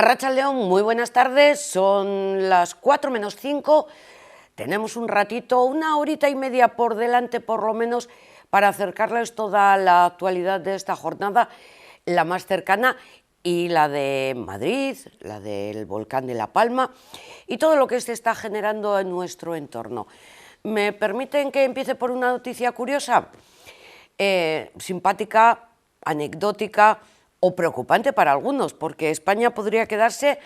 Arratsaldeon, muy buenas tardes, son las 4 menos 5, tenemos un ratito, una horita y media por delante por lo menos para acercarles toda la actualidad de esta jornada, la más cercana y la de Madrid, la del volcán de La Palma y todo lo que se está generando en nuestro entorno. ¿Me permiten que empiece por una noticia curiosa? Simpática, anecdótica o preocupante para algunos, porque España podría quedarse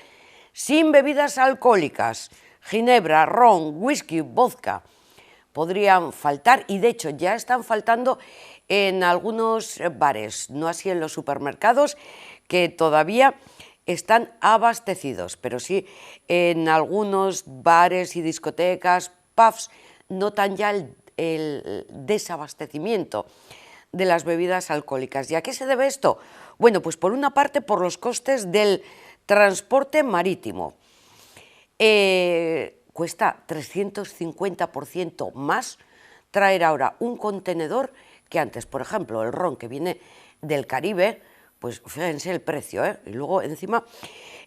sin bebidas alcohólicas. Ginebra, ron, whisky, vodka podrían faltar y de hecho ya están faltando en algunos bares, no así en los supermercados que todavía están abastecidos, pero sí en algunos bares y discotecas, pubs, notan ya el desabastecimiento de las bebidas alcohólicas. ¿Y a qué se debe esto? Bueno, pues por una parte por los costes del transporte marítimo. Cuesta 350% más traer ahora un contenedor que antes. Por ejemplo, el ron que viene del Caribe, pues fíjense el precio, y luego encima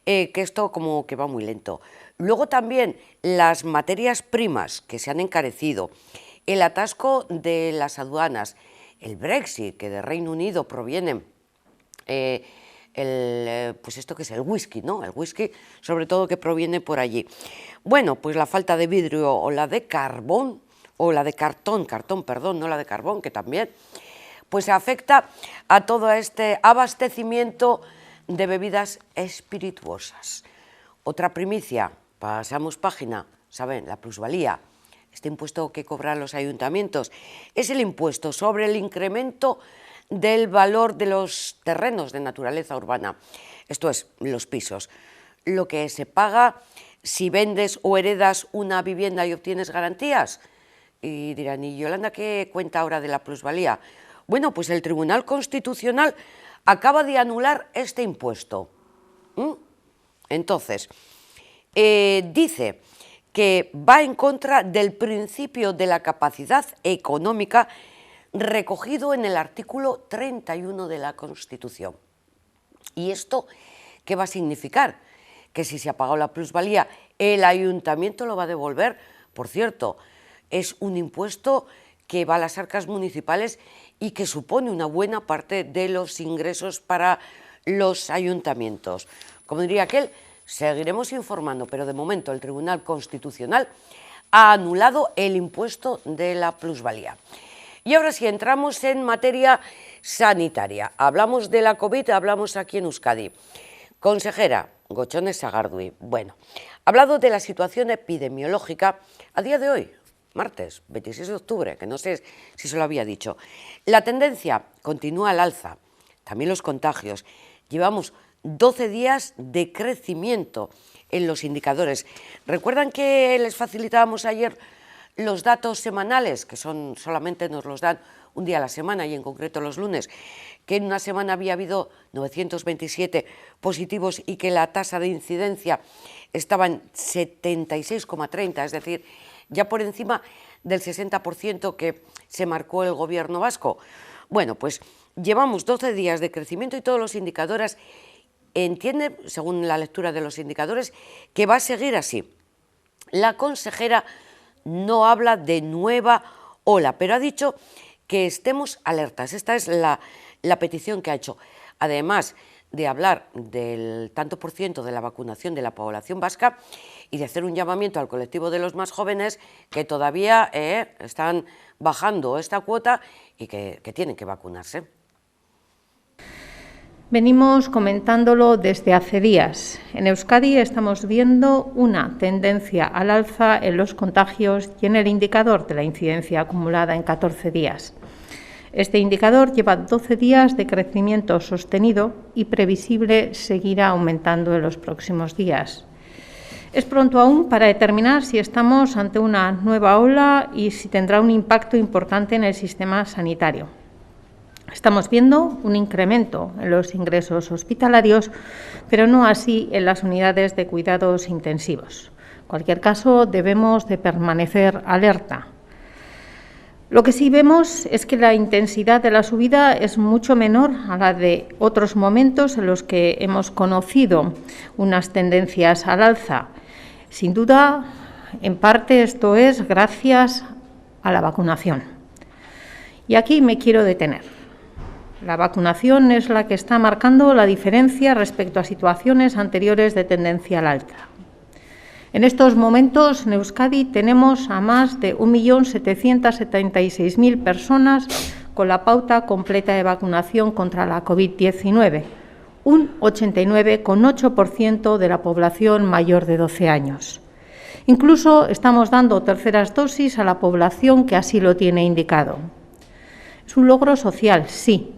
que esto como que va muy lento. Luego también las materias primas que se han encarecido, el atasco de las aduanas, el Brexit, que de Reino Unido proviene pues esto que es el whisky, ¿no? El whisky, sobre todo, que proviene por allí. Bueno, pues la falta de vidrio o la de carbón, o la de cartón, perdón, no la de carbón, que también, pues afecta a todo este abastecimiento de bebidas espirituosas. Otra primicia, pasamos página, ¿saben? La plusvalía. Este impuesto que cobran los ayuntamientos es el impuesto sobre el incremento del valor de los terrenos de naturaleza urbana, esto es, los pisos, lo que se paga si vendes o heredas una vivienda y obtienes garantías. Y dirán, ¿y Yolanda qué cuenta ahora de la plusvalía? Bueno, pues el Tribunal Constitucional acaba de anular este impuesto. Entonces, dice que va en contra del principio de la capacidad económica recogido en el artículo 31 de la Constitución. ¿Y esto qué va a significar? Que si se ha pagado la plusvalía, el ayuntamiento lo va a devolver. Por cierto, es un impuesto que va a las arcas municipales y que supone una buena parte de los ingresos para los ayuntamientos. Como diría aquel, seguiremos informando, pero de momento el Tribunal Constitucional ha anulado el impuesto de la plusvalía. Y ahora sí, entramos en materia sanitaria. Hablamos de la COVID, hablamos aquí en Euskadi. Consejera Gotzone Sagardui, bueno, ha hablado de la situación epidemiológica a día de hoy, martes 26 de octubre, que no sé si se lo había dicho. La tendencia continúa al alza, también los contagios. Llevamos 12 días de crecimiento en los indicadores. ¿Recuerdan que les facilitábamos ayer los datos semanales, que solamente nos los dan un día a la semana y en concreto los lunes, que en una semana había habido 927 positivos y que la tasa de incidencia estaba en 76,30, es decir, ya por encima del 60% que se marcó el gobierno vasco? Bueno, pues llevamos 12 días de crecimiento y todos los indicadores entienden, según la lectura de los indicadores, que va a seguir así. La consejera no habla de nueva ola, pero ha dicho que estemos alertas. Esta es la petición que ha hecho. Además de hablar del tanto por ciento de la vacunación de la población vasca y de hacer un llamamiento al colectivo de los más jóvenes que todavía están bajando esta cuota y que tienen que vacunarse. Venimos comentándolo desde hace días. En Euskadi estamos viendo una tendencia al alza en los contagios y en el indicador de la incidencia acumulada en 14 días. Este indicador lleva 12 días de crecimiento sostenido y previsible seguirá aumentando en los próximos días. Es pronto aún para determinar si estamos ante una nueva ola y si tendrá un impacto importante en el sistema sanitario. Estamos viendo un incremento en los ingresos hospitalarios, pero no así en las unidades de cuidados intensivos. En cualquier caso, debemos de permanecer alerta. Lo que sí vemos es que la intensidad de la subida es mucho menor a la de otros momentos en los que hemos conocido unas tendencias al alza. Sin duda, en parte esto es gracias a la vacunación. Y aquí me quiero detener. La vacunación es la que está marcando la diferencia respecto a situaciones anteriores de tendencia al alza. En estos momentos, en Euskadi, tenemos a más de 1.776.000 personas con la pauta completa de vacunación contra la COVID-19, un 89,8% de la población mayor de 12 años. Incluso estamos dando terceras dosis a la población que así lo tiene indicado. Es un logro social, sí,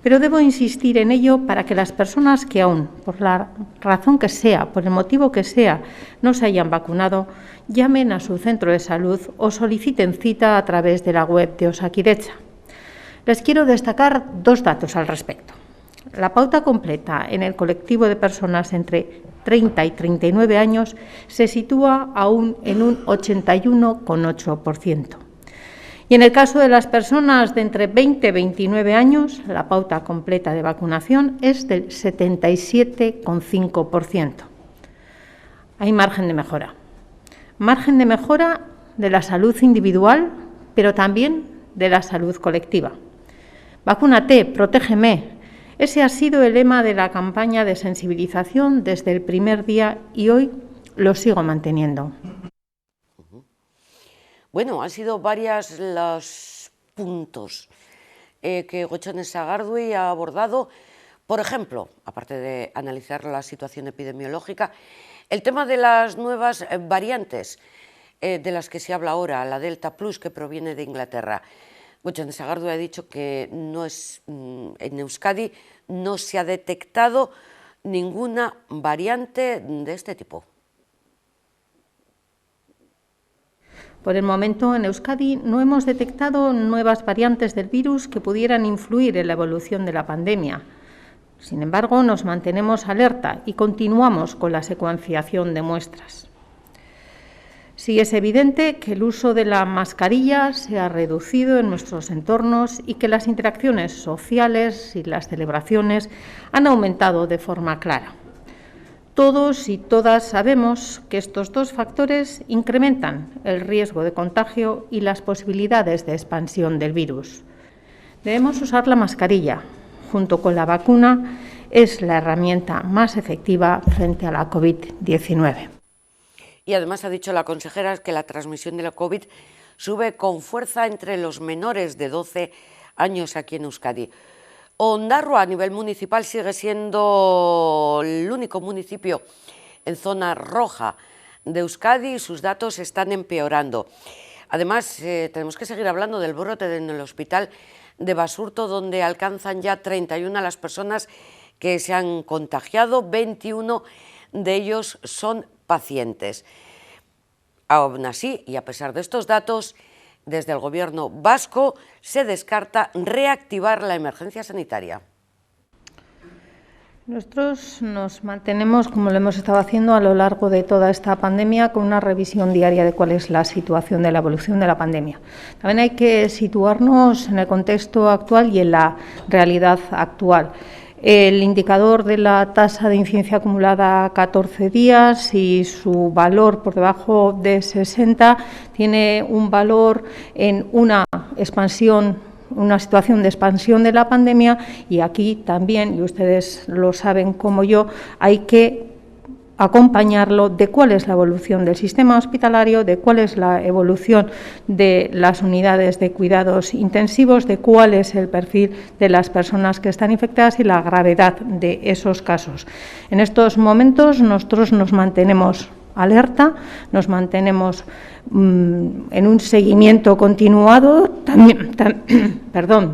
pero debo insistir en ello para que las personas que aún, por la razón que sea, por el motivo que sea, no se hayan vacunado, llamen a su centro de salud o soliciten cita a través de la web de Osakidetza. Les quiero destacar dos datos al respecto. La pauta completa en el colectivo de personas entre 30 y 39 años se sitúa aún en un 81,8%. Y en el caso de las personas de entre 20 y 29 años, la pauta completa de vacunación es del 77,5%. Hay margen de mejora. Margen de mejora de la salud individual, pero también de la salud colectiva. Vacúnate, protégeme. Ese ha sido el lema de la campaña de sensibilización desde el primer día y hoy lo sigo manteniendo. Bueno, han sido varios los puntos que Gotzone Sagardui ha abordado. Por ejemplo, aparte de analizar la situación epidemiológica, el tema de las nuevas variantes de las que se habla ahora, la Delta Plus, que proviene de Inglaterra. Gotzone Sagardui ha dicho que en Euskadi no se ha detectado ninguna variante de este tipo. Por el momento, en Euskadi no hemos detectado nuevas variantes del virus que pudieran influir en la evolución de la pandemia. Sin embargo, nos mantenemos alerta y continuamos con la secuenciación de muestras. Sí es evidente que el uso de la mascarilla se ha reducido en nuestros entornos y que las interacciones sociales y las celebraciones han aumentado de forma clara. Todos y todas sabemos que estos dos factores incrementan el riesgo de contagio y las posibilidades de expansión del virus. Debemos usar la mascarilla. Junto con la vacuna, es la herramienta más efectiva frente a la COVID-19. Y además ha dicho la consejera que la transmisión de la COVID sube con fuerza entre los menores de 12 años aquí en Euskadi. Ondarroa a nivel municipal sigue siendo el único municipio en zona roja de Euskadi y sus datos están empeorando. Además, tenemos que seguir hablando del brote en el hospital de Basurto, donde alcanzan ya 31 las personas que se han contagiado, 21 de ellos son pacientes. Aún así, y a pesar de estos datos, desde el Gobierno vasco se descarta reactivar la emergencia sanitaria. Nosotros nos mantenemos, como lo hemos estado haciendo a lo largo de toda esta pandemia, con una revisión diaria de cuál es la situación de la evolución de la pandemia. También hay que situarnos en el contexto actual y en la realidad actual. El indicador de la tasa de incidencia acumulada a 14 días y su valor por debajo de 60 tiene un valor en una situación de expansión de la pandemia y aquí también, y ustedes lo saben como yo, hay que acompañarlo de cuál es la evolución del sistema hospitalario, de cuál es la evolución de las unidades de cuidados intensivos, de cuál es el perfil de las personas que están infectadas y la gravedad de esos casos. En estos momentos nosotros nos mantenemos alerta, nos mantenemos en un seguimiento continuado,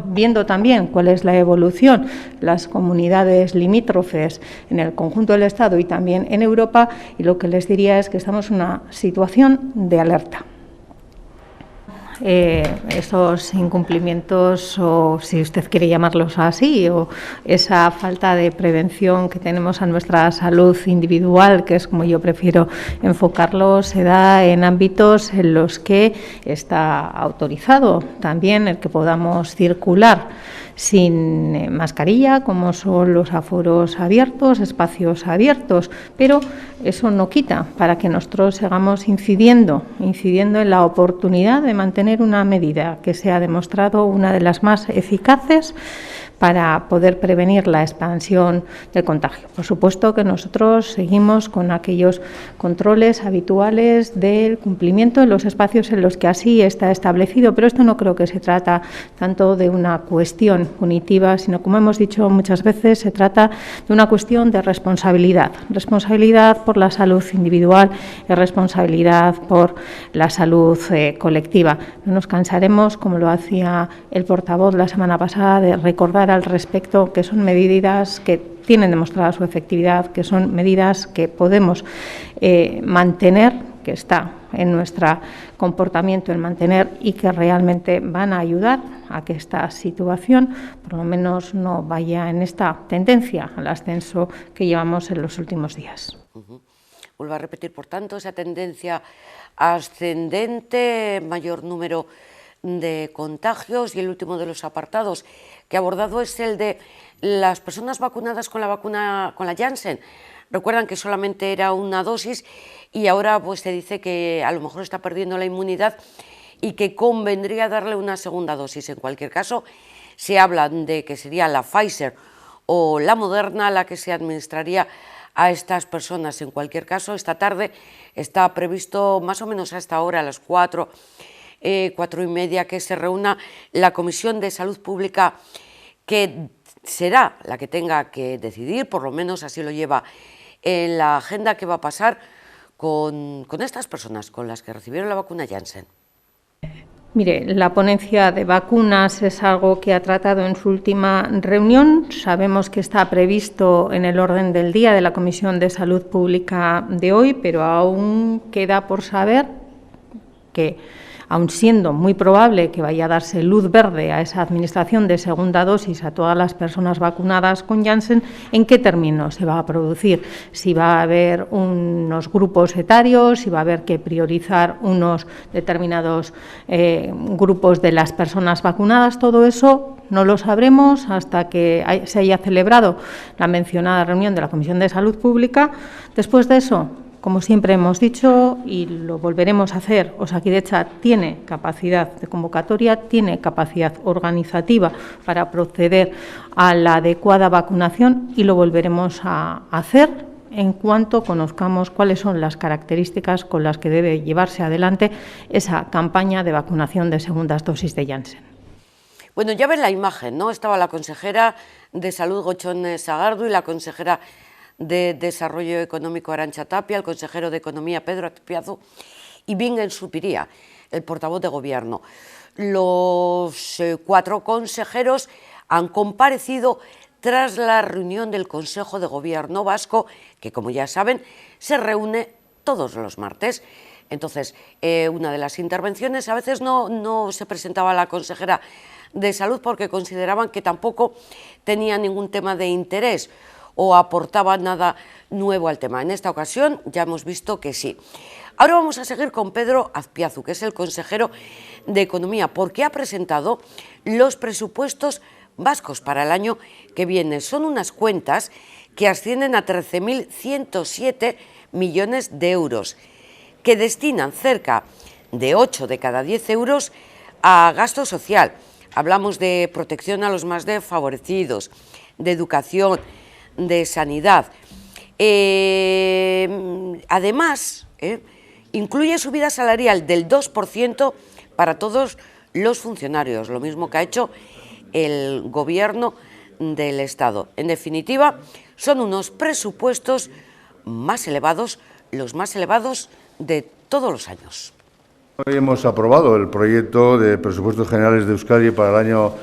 viendo también cuál es la evolución, las comunidades limítrofes en el conjunto del Estado y también en Europa, y lo que les diría es que estamos en una situación de alerta. esos incumplimientos, o si usted quiere llamarlos así, o esa falta de prevención que tenemos a nuestra salud individual, que es como yo prefiero enfocarlo, se da en ámbitos en los que está autorizado también el que podamos circular sin mascarilla, como son los aforos abiertos, espacios abiertos, pero eso no quita para que nosotros sigamos incidiendo en la oportunidad de mantener una medida que se ha demostrado una de las más eficaces para poder prevenir la expansión del contagio. Por supuesto que nosotros seguimos con aquellos controles habituales del cumplimiento en los espacios en los que así está establecido, pero esto no creo que se trata tanto de una cuestión punitiva, sino, como hemos dicho muchas veces, se trata de una cuestión de responsabilidad. Responsabilidad por la salud individual y responsabilidad por la salud colectiva. No nos cansaremos, como lo hacía el portavoz la semana pasada, de recordar al respecto que son medidas que tienen demostrada su efectividad, que son medidas que podemos mantener, que está en nuestro comportamiento en mantener y que realmente van a ayudar a que esta situación por lo menos no vaya en esta tendencia al ascenso que llevamos en los últimos días. Vuelvo a repetir, por tanto, esa tendencia ascendente, mayor número de contagios, y el último de los apartados que ha abordado es el de las personas vacunadas con la vacuna, con la Janssen. Recuerdan que solamente era una dosis y ahora pues se dice que a lo mejor está perdiendo la inmunidad y que convendría darle una segunda dosis. En cualquier caso, se habla de que sería la Pfizer o la Moderna la que se administraría a estas personas. En cualquier caso, esta tarde está previsto más o menos a esta hora, a las 4:30, que se reúna la Comisión de Salud Pública, que será la que tenga que decidir, por lo menos así lo lleva en la agenda, qué va a pasar con estas personas, con las que recibieron la vacuna Janssen. Mire, la ponencia de vacunas es algo que ha tratado en su última reunión. Sabemos que está previsto en el orden del día de la Comisión de Salud Pública de hoy, pero aún queda por saber que, aun siendo muy probable que vaya a darse luz verde a esa administración de segunda dosis a todas las personas vacunadas con Janssen, ¿en qué términos se va a producir? Si va a haber unos grupos etarios, si va a haber que priorizar unos determinados grupos de las personas vacunadas, todo eso no lo sabremos hasta que se haya celebrado la mencionada reunión de la Comisión de Salud Pública. Después de eso, como siempre hemos dicho, y lo volveremos a hacer, Osakidetza tiene capacidad de convocatoria, tiene capacidad organizativa para proceder a la adecuada vacunación, y lo volveremos a hacer en cuanto conozcamos cuáles son las características con las que debe llevarse adelante esa campaña de vacunación de segundas dosis de Janssen. Bueno, ya ven la imagen, ¿no? Estaba la consejera de Salud, Gochón Sagardu, y la consejera de Desarrollo Económico, Arantxa Tapia, el consejero de Economía, Pedro Azpiazu, y Bingen Zupiria, el portavoz de Gobierno. Los 4 consejeros han comparecido tras la reunión del Consejo de Gobierno vasco, que, como ya saben, se reúne todos los martes. Entonces, una de las intervenciones, a veces no se presentaba la consejera de Salud porque consideraban que tampoco tenía ningún tema de interés o aportaba nada nuevo al tema. En esta ocasión ya hemos visto que sí. Ahora vamos a seguir con Pedro Azpiazu, que es el consejero de Economía, porque ha presentado los presupuestos vascos para el año que viene. Son unas cuentas que ascienden a 13.107 millones de euros, que destinan cerca de 8 de cada 10 euros a gasto social. Hablamos de protección a los más desfavorecidos, de educación, de sanidad. Además, incluye subida salarial del 2% para todos los funcionarios, lo mismo que ha hecho el Gobierno del Estado. En definitiva, son unos presupuestos más elevados, los más elevados de todos los años. Hoy hemos aprobado el proyecto de presupuestos generales de Euskadi para el año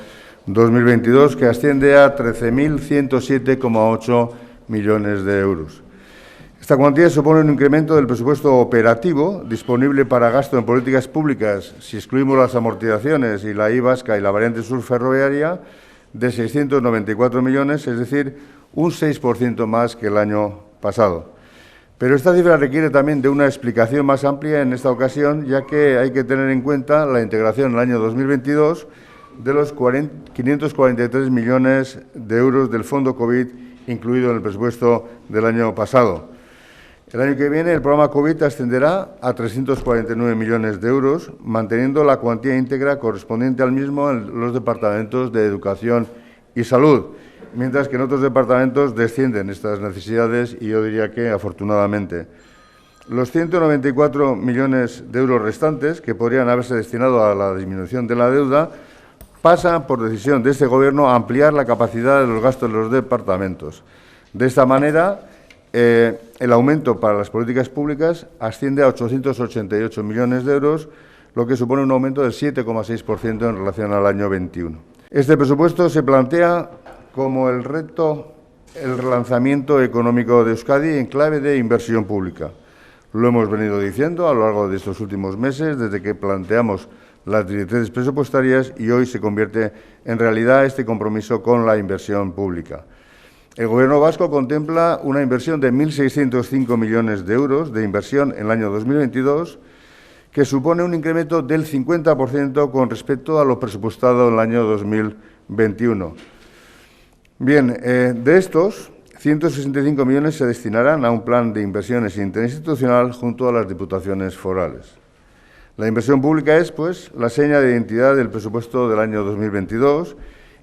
2022, que asciende a 13.107,8 millones de euros. Esta cuantía supone un incremento del presupuesto operativo disponible para gasto en políticas públicas, si excluimos las amortizaciones y la I vasca y la variante sur ferroviaria, de 694 millones, es decir, un 6% más que el año pasado. Pero esta cifra requiere también de una explicación más amplia en esta ocasión, ya que hay que tener en cuenta la integración en el año 2022 de los 543 millones de euros del Fondo COVID incluido en el presupuesto del año pasado. El año que viene el programa COVID ascenderá a 349 millones de euros, manteniendo la cuantía íntegra correspondiente al mismo en los departamentos de Educación y Salud, mientras que en otros departamentos descienden estas necesidades y yo diría que afortunadamente. Los 194 millones de euros restantes, que podrían haberse destinado a la disminución de la deuda, pasan por decisión de este Gobierno a ampliar la capacidad de los gastos de los departamentos. De esta manera, el aumento para las políticas públicas asciende a 888 millones de euros, lo que supone un aumento del 7,6% en relación al año 21. Este presupuesto se plantea como el reto, el relanzamiento económico de Euskadi en clave de inversión pública. Lo hemos venido diciendo a lo largo de estos últimos meses, desde que planteamos las directrices presupuestarias, y hoy se convierte en realidad este compromiso con la inversión pública. El Gobierno vasco contempla una inversión de 1.605 millones de euros de inversión en el año 2022, que supone un incremento del 50% con respecto a lo presupuestado en el año 2021. Bien, de estos, 165 millones se destinarán a un plan de inversiones interinstitucional junto a las diputaciones forales. La inversión pública es, pues, la seña de identidad del presupuesto del año 2022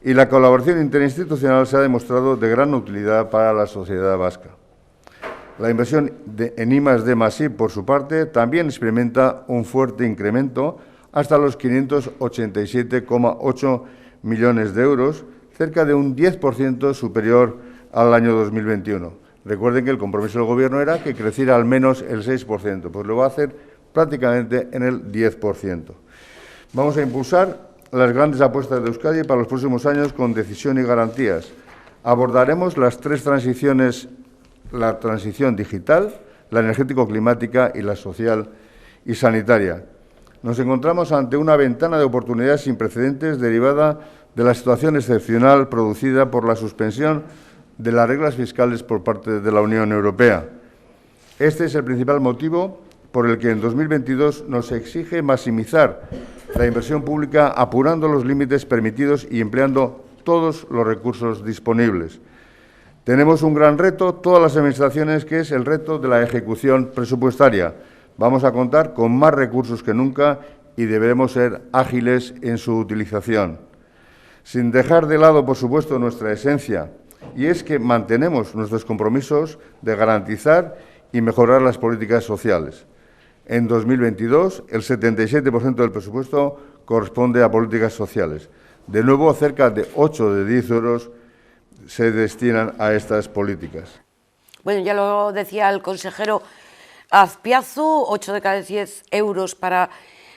y la colaboración interinstitucional se ha demostrado de gran utilidad para la sociedad vasca. La inversión en I+D+I, por su parte, también experimenta un fuerte incremento hasta los 587,8 millones de euros, cerca de un 10% superior al año 2021. Recuerden que el compromiso del Gobierno era que creciera al menos el 6%, pues lo va a hacer prácticamente en el 10%. Vamos a impulsar las grandes apuestas de Euskadi para los próximos años con decisión y garantías. Abordaremos las tres transiciones: la transición digital, la energético-climática y la social y sanitaria. Nos encontramos ante una ventana de oportunidades sin precedentes derivada de la situación excepcional producida por la suspensión de las reglas fiscales por parte de la Unión Europea. Este es el principal motivo por el que en 2022 nos exige maximizar la inversión pública apurando los límites permitidos y empleando todos los recursos disponibles. Tenemos un gran reto, todas las administraciones, que es el reto de la ejecución presupuestaria. Vamos a contar con más recursos que nunca y deberemos ser ágiles en su utilización. Sin dejar de lado, por supuesto, nuestra esencia, y es que mantenemos nuestros compromisos de garantizar y mejorar las políticas sociales. En 2022, el 77% del presupuesto corresponde a políticas sociales. De nuevo, cerca de 8 de 10 euros se destinan a estas políticas. Bueno, ya lo decía el consejero Azpiazu, 8 de cada 10 euros para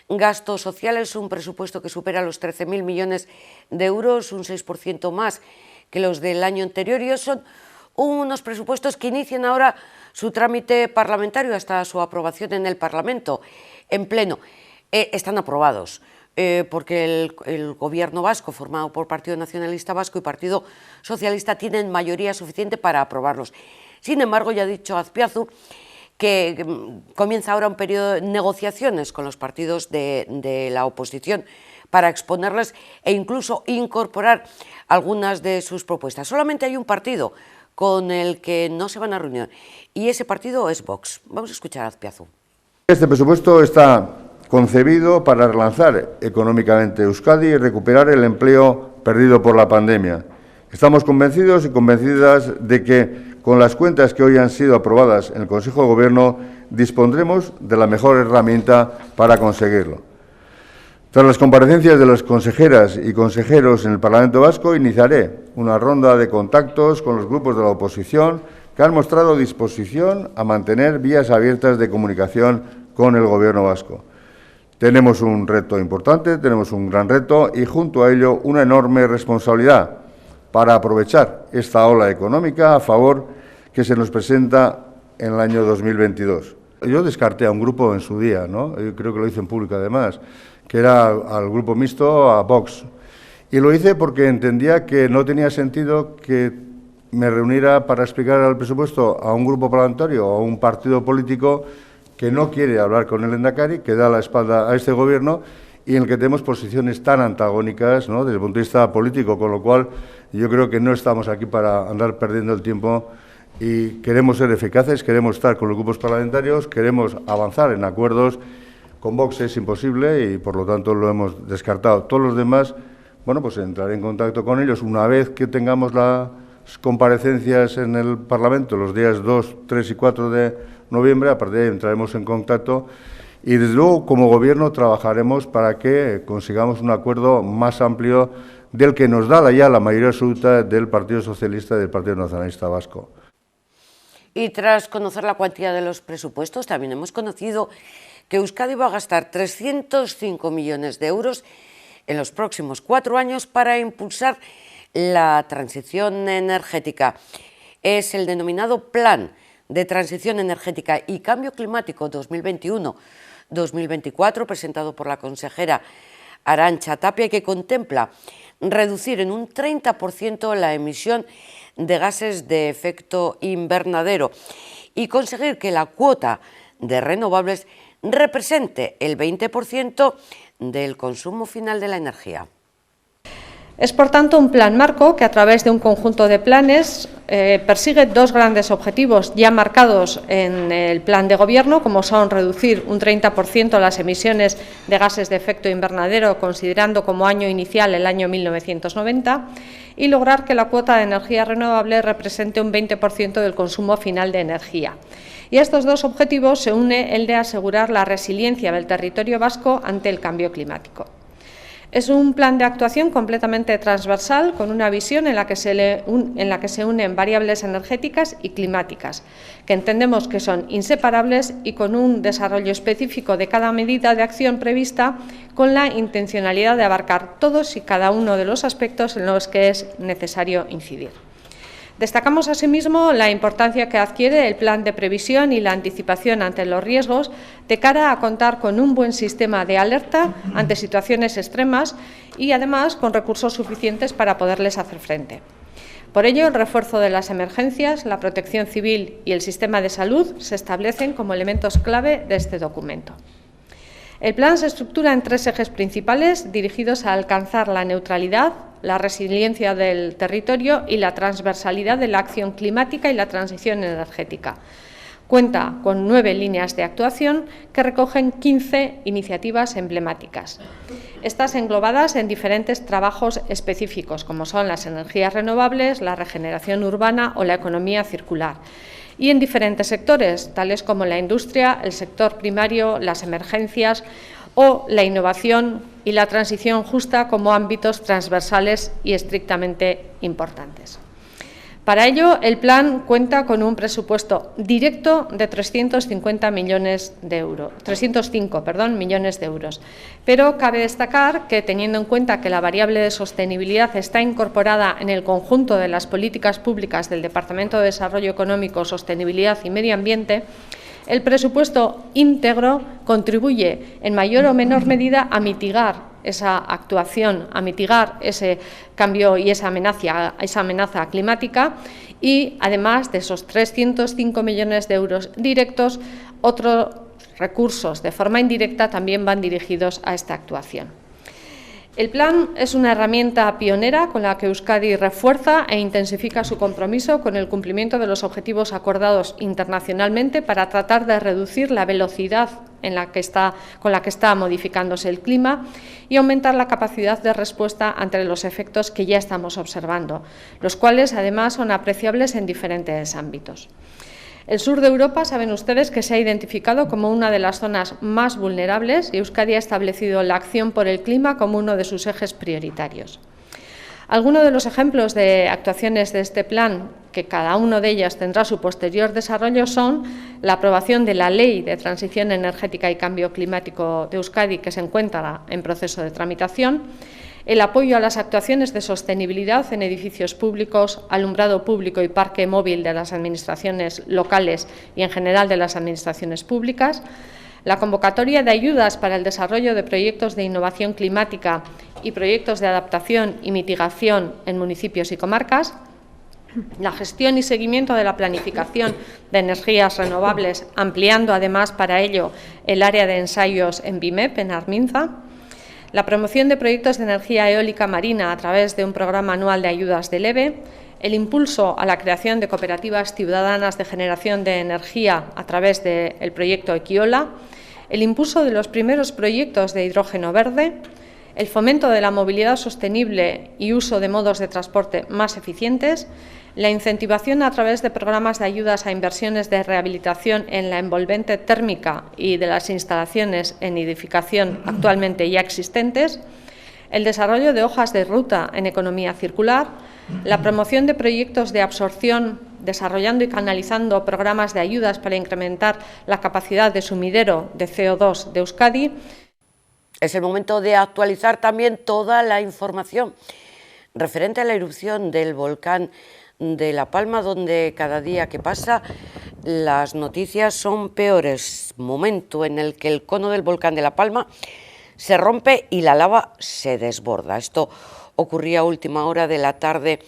gastos sociales, un presupuesto que supera los 13.000 millones de euros, un 6% más que los del año anterior, y son unos presupuestos que inician ahora su trámite parlamentario hasta su aprobación en el Parlamento, en pleno. Están aprobados, porque el Gobierno vasco, formado por Partido Nacionalista Vasco y Partido Socialista, tienen mayoría suficiente para aprobarlos. Sin embargo, ya ha dicho Azpiazu que comienza ahora un periodo de negociaciones con los partidos de la oposición para exponerles e incluso incorporar algunas de sus propuestas. Solamente hay un partido con el que no se van a reunir, y ese partido es Vox. Vamos a escuchar a Azpiazu. Este presupuesto está concebido para relanzar económicamente Euskadi y recuperar el empleo perdido por la pandemia. Estamos convencidos y convencidas de que, con las cuentas que hoy han sido aprobadas en el Consejo de Gobierno, dispondremos de la mejor herramienta para conseguirlo. Tras las comparecencias de las consejeras y consejeros en el Parlamento Vasco, iniciaré una ronda de contactos con los grupos de la oposición que han mostrado disposición a mantener vías abiertas de comunicación con el Gobierno vasco. Tenemos un reto importante, tenemos un gran reto y, junto a ello, una enorme responsabilidad para aprovechar esta ola económica a favor que se nos presenta en el año 2022. Yo descarté a un grupo en su día, ¿no? Yo creo que lo hice en público además, que era al grupo mixto, a Vox. Y lo hice porque entendía que no tenía sentido que me reuniera para explicar el presupuesto a un grupo parlamentario o a un partido político que no quiere hablar con el Lehendakari, que da la espalda a este Gobierno y en el que tenemos posiciones tan antagónicas, ¿no?, desde el punto de vista político, con lo cual yo creo que no estamos aquí para andar perdiendo el tiempo y queremos ser eficaces, queremos estar con los grupos parlamentarios, queremos avanzar en acuerdos. Con Vox es imposible y, por lo tanto, lo hemos descartado. Todos los demás, bueno, pues entraré en contacto con ellos una vez que tengamos las comparecencias en el Parlamento los días 2, 3 y 4 de noviembre. A partir de ahí entraremos en contacto y, desde luego, como Gobierno trabajaremos para que consigamos un acuerdo más amplio del que nos da ya la mayoría absoluta del Partido Socialista y del Partido Nacionalista Vasco. Y tras conocer la cuantía de los presupuestos, también hemos conocido que Euskadi va a gastar 305 millones de euros en los próximos 4 años para impulsar la transición energética. Es el denominado Plan de Transición Energética y Cambio Climático 2021-2024, presentado por la consejera Arantxa Tapia, que contempla reducir en un 30% la emisión de gases de efecto invernadero y conseguir que la cuota de renovables represente el 20% del consumo final de la energía. Es, por tanto, un plan marco que, a través de un conjunto de planes, persigue dos grandes objetivos ya marcados en el plan de Gobierno, como son reducir un 30% las emisiones de gases de efecto invernadero, considerando como año inicial el año 1990, y lograr que la cuota de energía renovable represente un 20% del consumo final de energía. Y a estos dos objetivos se une el de asegurar la resiliencia del territorio vasco ante el cambio climático. Es un plan de actuación completamente transversal, con una visión en la que se unen variables energéticas y climáticas, que entendemos que son inseparables, y con un desarrollo específico de cada medida de acción prevista, con la intencionalidad de abarcar todos y cada uno de los aspectos en los que es necesario incidir. Destacamos asimismo la importancia que adquiere el plan de previsión y la anticipación ante los riesgos, de cara a contar con un buen sistema de alerta ante situaciones extremas y, además, con recursos suficientes para poderles hacer frente. Por ello, el refuerzo de las emergencias, la protección civil y el sistema de salud se establecen como elementos clave de este documento. El plan se estructura en 3 ejes principales dirigidos a alcanzar la neutralidad, la resiliencia del territorio y la transversalidad de la acción climática y la transición energética. Cuenta con 9 líneas de actuación que recogen 15 iniciativas emblemáticas. Estas englobadas en diferentes trabajos específicos, como son las energías renovables, la regeneración urbana o la economía circular, y en diferentes sectores, tales como la industria, el sector primario, las emergencias o la innovación y la transición justa como ámbitos transversales y estrictamente importantes. Para ello, el plan cuenta con un presupuesto directo de 305 millones de euros. Pero cabe destacar que, teniendo en cuenta que la variable de sostenibilidad está incorporada en el conjunto de las políticas públicas del Departamento de Desarrollo Económico, Sostenibilidad y Medio Ambiente, el presupuesto íntegro contribuye en mayor o menor medida a mitigar esa actuación, a mitigar ese cambio y esa amenaza climática, y, además de esos 305 millones de euros directos, otros recursos de forma indirecta también van dirigidos a esta actuación. El plan es una herramienta pionera con la que Euskadi refuerza e intensifica su compromiso con el cumplimiento de los objetivos acordados internacionalmente para tratar de reducir la velocidad con la que está modificándose el clima y aumentar la capacidad de respuesta ante los efectos que ya estamos observando, los cuales además son apreciables en diferentes ámbitos. El sur de Europa, saben ustedes que se ha identificado como una de las zonas más vulnerables, y Euskadi ha establecido la acción por el clima como uno de sus ejes prioritarios. Algunos de los ejemplos de actuaciones de este plan, que cada uno de ellas tendrá su posterior desarrollo, son la aprobación de la Ley de Transición Energética y Cambio Climático de Euskadi, que se encuentra en proceso de tramitación, el apoyo a las actuaciones de sostenibilidad en edificios públicos, alumbrado público y parque móvil de las administraciones locales y en general de las administraciones públicas, la convocatoria de ayudas para el desarrollo de proyectos de innovación climática y proyectos de adaptación y mitigación en municipios y comarcas, la gestión y seguimiento de la planificación de energías renovables, ampliando además para ello el área de ensayos en BIMEP, en Arminza, la promoción de proyectos de energía eólica marina a través de un programa anual de ayudas del EVE, el impulso a la creación de cooperativas ciudadanas de generación de energía a través del proyecto Equiola, el impulso de los primeros proyectos de hidrógeno verde, el fomento de la movilidad sostenible y uso de modos de transporte más eficientes, la incentivación a través de programas de ayudas a inversiones de rehabilitación en la envolvente térmica y de las instalaciones en edificación actualmente ya existentes, el desarrollo de hojas de ruta en economía circular, la promoción de proyectos de absorción, desarrollando y canalizando programas de ayudas para incrementar la capacidad de sumidero de CO2 de Euskadi. Es el momento de actualizar también toda la información referente a la erupción del volcán de La Palma, donde cada día que pasa las noticias son peores. Momento en el que el cono del volcán de La Palma se rompe y la lava se desborda. Esto ocurría a última hora de la tarde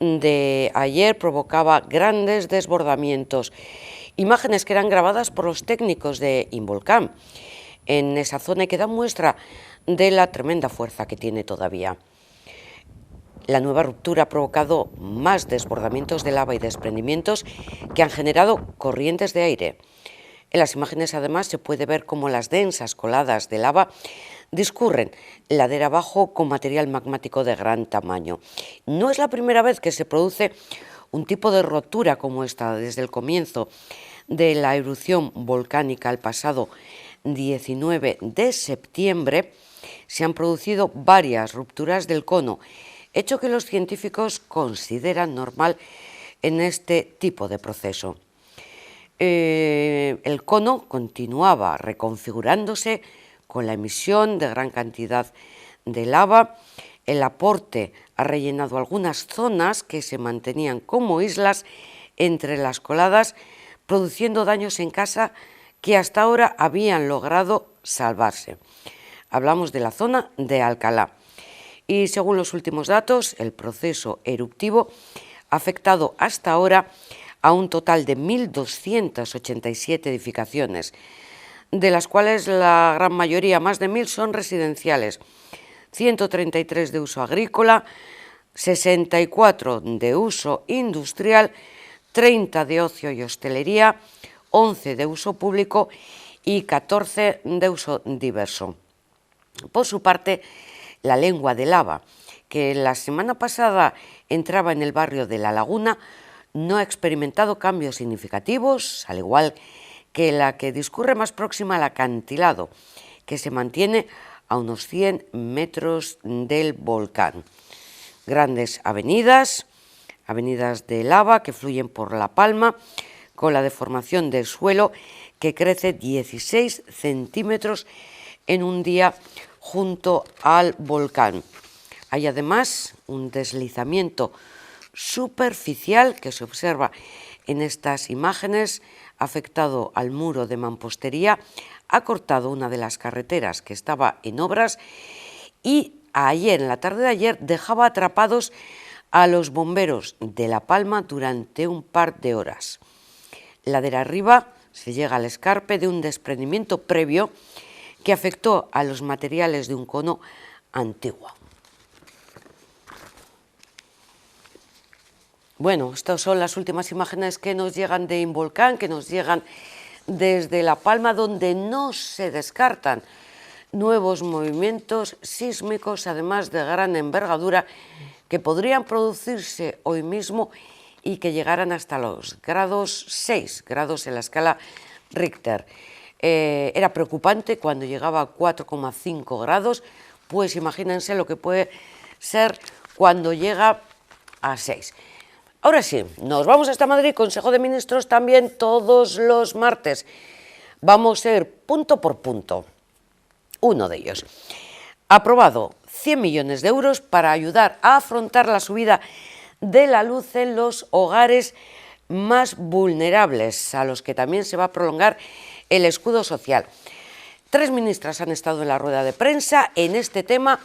de ayer, provocaba grandes desbordamientos. Imágenes que eran grabadas por los técnicos de Involcán en esa zona y que dan muestra de la tremenda fuerza que tiene todavía. La nueva ruptura ha provocado más desbordamientos de lava y desprendimientos que han generado corrientes de aire. En las imágenes además se puede ver cómo las densas coladas de lava discurren ladera abajo con material magmático de gran tamaño. No es la primera vez que se produce un tipo de rotura como esta. Desde el comienzo de la erupción volcánica el pasado 19 de septiembre se han producido varias rupturas del cono, hecho que los científicos consideran normal en este tipo de proceso. El cono continuaba reconfigurándose con la emisión de gran cantidad de lava. El aporte ha rellenado algunas zonas que se mantenían como islas entre las coladas, produciendo daños en casa que hasta ahora habían logrado salvarse. Hablamos de la zona de Alcalá. Y según los últimos datos, el proceso eruptivo ha afectado hasta ahora a un total de 1.287 edificaciones, de las cuales la gran mayoría, más de 1.000, son residenciales, 133 de uso agrícola, 64 de uso industrial, 30 de ocio y hostelería, 11 de uso público y 14 de uso diverso. Por su parte, la lengua de lava, que la semana pasada entraba en el barrio de La Laguna, no ha experimentado cambios significativos, al igual que la que discurre más próxima al acantilado, que se mantiene a unos 100 metros del volcán. Grandes avenidas de lava que fluyen por La Palma, con la deformación del suelo que crece 16 centímetros en un día junto al volcán. Hay además un deslizamiento superficial que se observa en estas imágenes, afectado al muro de mampostería, ha cortado una de las carreteras que estaba en obras y ayer, en la tarde de ayer, dejaba atrapados a los bomberos de La Palma durante un par de horas. Ladera arriba se llega al escarpe de un desprendimiento previo que afectó a los materiales de un cono antiguo. Bueno, estas son las últimas imágenes que nos llegan de Involcán, que nos llegan desde La Palma, donde no se descartan nuevos movimientos sísmicos, además de gran envergadura, que podrían producirse hoy mismo y que llegaran hasta los 6 grados en la escala Richter. Era preocupante cuando llegaba a 4,5 grados, pues imagínense lo que puede ser cuando llega a 6. Ahora sí, nos vamos hasta Madrid, Consejo de Ministros también todos los martes. Vamos a ir punto por punto. Uno de ellos. Aprobado 100 millones de euros para ayudar a afrontar la subida de la luz en los hogares más vulnerables, a los que también se va a prolongar el escudo social. 3 ministras han estado en la rueda de prensa. En este tema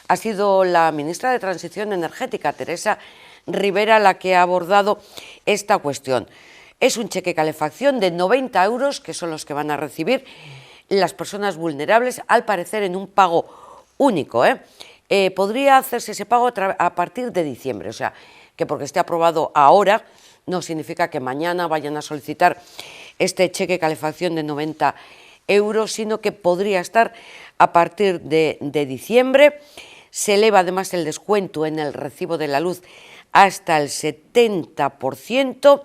ha sido la ministra de Transición Energética, Teresa Rivera, la que ha abordado esta cuestión. Es un cheque calefacción de 90 euros, que son los que van a recibir las personas vulnerables, al parecer en un pago único. Podría hacerse ese pago a partir de diciembre, o sea, que porque esté aprobado ahora no significa que mañana vayan a solicitar este cheque calefacción de 90 euros, sino que podría estar a partir de diciembre. Se eleva además el descuento en el recibo de la luz hasta el 70%,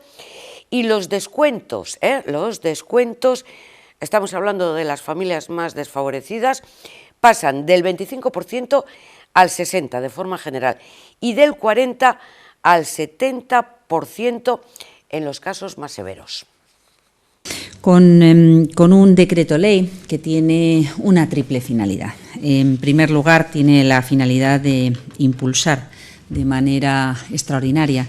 y los descuentos, estamos hablando de las familias más desfavorecidas, pasan del 25% al 60% de forma general y del 40% al 70% en los casos más severos. Con un decreto ley que tiene una triple finalidad. En primer lugar, tiene la finalidad de impulsar de manera extraordinaria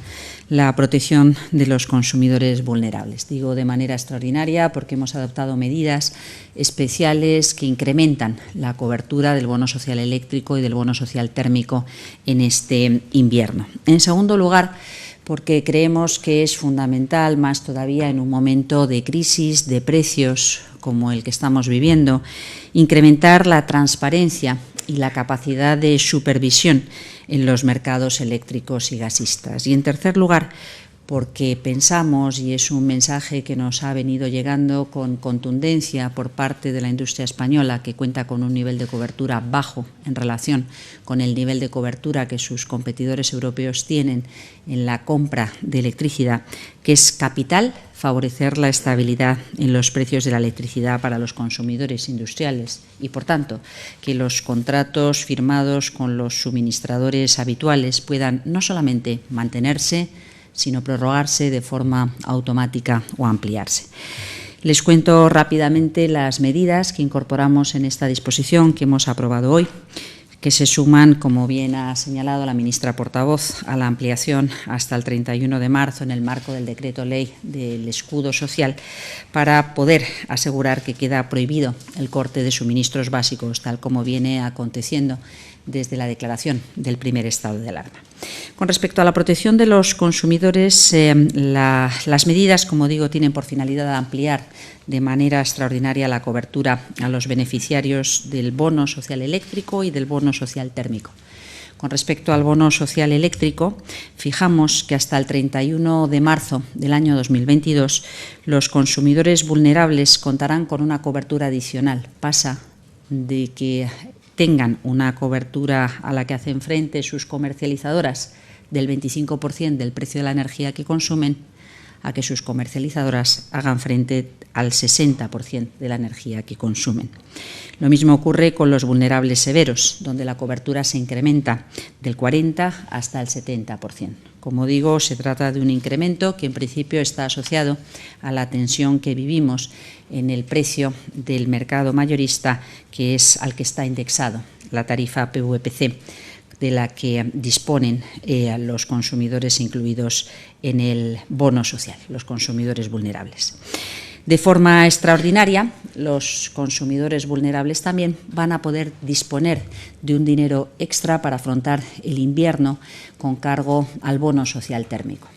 la protección de los consumidores vulnerables. Digo de manera extraordinaria porque hemos adoptado medidas especiales que incrementan la cobertura del bono social eléctrico y del bono social térmico en este invierno. En segundo lugar, porque creemos que es fundamental, más todavía en un momento de crisis de precios como el que estamos viviendo, incrementar la transparencia y la capacidad de supervisión en los mercados eléctricos y gasistas. Y en tercer lugar, porque pensamos, y es un mensaje que nos ha venido llegando con contundencia por parte de la industria española, que cuenta con un nivel de cobertura bajo en relación con el nivel de cobertura que sus competidores europeos tienen en la compra de electricidad, que es capital favorecer la estabilidad en los precios de la electricidad para los consumidores industriales y, por tanto, que los contratos firmados con los suministradores habituales puedan no solamente mantenerse, sino prorrogarse de forma automática o ampliarse. Les cuento rápidamente las medidas que incorporamos en esta disposición que hemos aprobado hoy, que se suman, como bien ha señalado la ministra portavoz, a la ampliación hasta el 31 de marzo en el marco del decreto ley del escudo social, para poder asegurar que queda prohibido el corte de suministros básicos, tal como viene aconteciendo desde la declaración del primer estado de alarma. Con respecto a la protección de los consumidores, las medidas, como digo, tienen por finalidad ampliar de manera extraordinaria la cobertura a los beneficiarios del bono social eléctrico y del bono social térmico. Con respecto al bono social eléctrico, fijamos que hasta el 31 de marzo del año 2022 los consumidores vulnerables contarán con una cobertura adicional. Pasa de que tengan una cobertura a la que hacen frente sus comercializadoras del 25% del precio de la energía que consumen, a que sus comercializadoras hagan frente al 60% de la energía que consumen. Lo mismo ocurre con los vulnerables severos, donde la cobertura se incrementa del 40% hasta el 70%. Como digo, se trata de un incremento que en principio está asociado a la tensión que vivimos en el precio del mercado mayorista, que es al que está indexado la tarifa PVPC, de la que disponen los consumidores incluidos en el bono social, los consumidores vulnerables. De forma extraordinaria, los consumidores vulnerables también van a poder disponer de un dinero extra para afrontar el invierno con cargo al bono social térmico.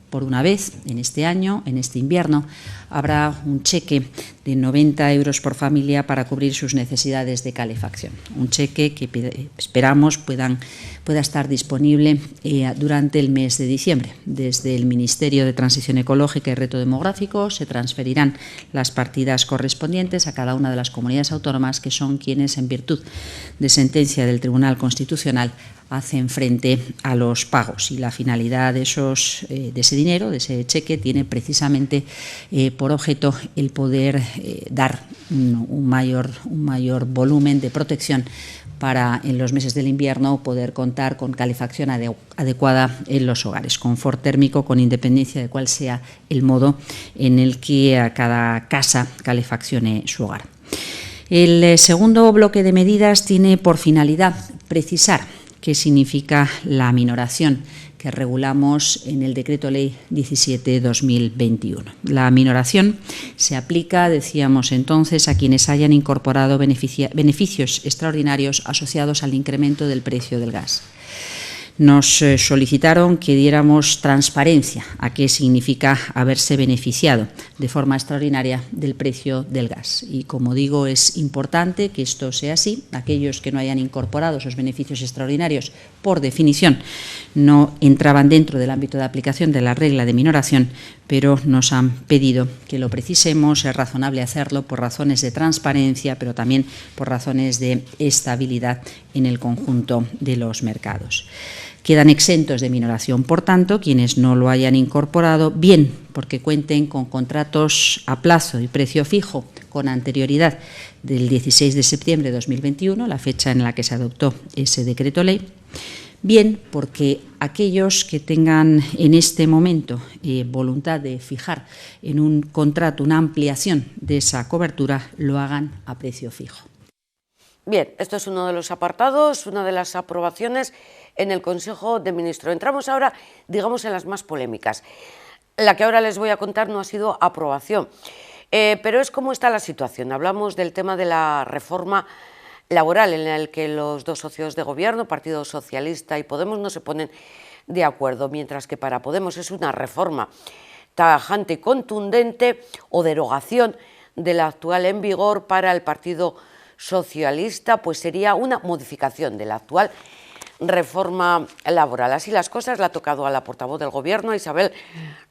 Por una vez, en este año, en este invierno, habrá un cheque de 90 euros por familia para cubrir sus necesidades de calefacción. Un cheque que esperamos pueda estar disponible durante el mes de diciembre. Desde el Ministerio de Transición Ecológica y Reto Demográfico se transferirán las partidas correspondientes a cada una de las comunidades autónomas, que son quienes, en virtud de sentencia del Tribunal Constitucional, hacen frente a los pagos, y la finalidad de ese dinero, de ese cheque, tiene precisamente por objeto el poder dar un mayor volumen de protección para, en los meses del invierno, poder contar con calefacción adecuada en los hogares, confort térmico, con independencia de cuál sea el modo en el que cada casa calefaccione su hogar. El segundo bloque de medidas tiene por finalidad precisar qué significa la minoración que regulamos en el Decreto Ley 17/2021. La minoración se aplica, decíamos entonces, a quienes hayan incorporado beneficios extraordinarios asociados al incremento del precio del gas. Nos solicitaron que diéramos transparencia a qué significa haberse beneficiado de forma extraordinaria del precio del gas. Y, como digo, es importante que esto sea así. Aquellos que no hayan incorporado esos beneficios extraordinarios, por definición, no entraban dentro del ámbito de aplicación de la regla de minoración, pero nos han pedido que lo precisemos. Es razonable hacerlo por razones de transparencia, pero también por razones de estabilidad en el conjunto de los mercados. Quedan exentos de minoración, por tanto, quienes no lo hayan incorporado, bien porque cuenten con contratos a plazo y precio fijo con anterioridad del 16 de septiembre de 2021, la fecha en la que se adoptó ese decreto ley, bien porque aquellos que tengan en este momento voluntad de fijar en un contrato una ampliación de esa cobertura, lo hagan a precio fijo. Bien, esto es uno de los apartados, una de las aprobaciones en el Consejo de Ministros. Entramos ahora, digamos, en las más polémicas. La que ahora les voy a contar no ha sido aprobación, pero es cómo está la situación. Hablamos del tema de la reforma laboral, en el que los dos socios de gobierno, Partido Socialista y Podemos, no se ponen de acuerdo, mientras que para Podemos es una reforma tajante y contundente o derogación de la actual en vigor. Para el Partido Socialista, pues sería una modificación de la actual reforma laboral. Así las cosas, le ha tocado a la portavoz del Gobierno, Isabel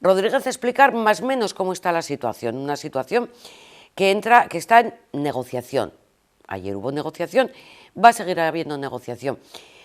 Rodríguez, explicar más o menos cómo está la situación. Una situación que está en negociación. Ayer hubo negociación, va a seguir habiendo negociación,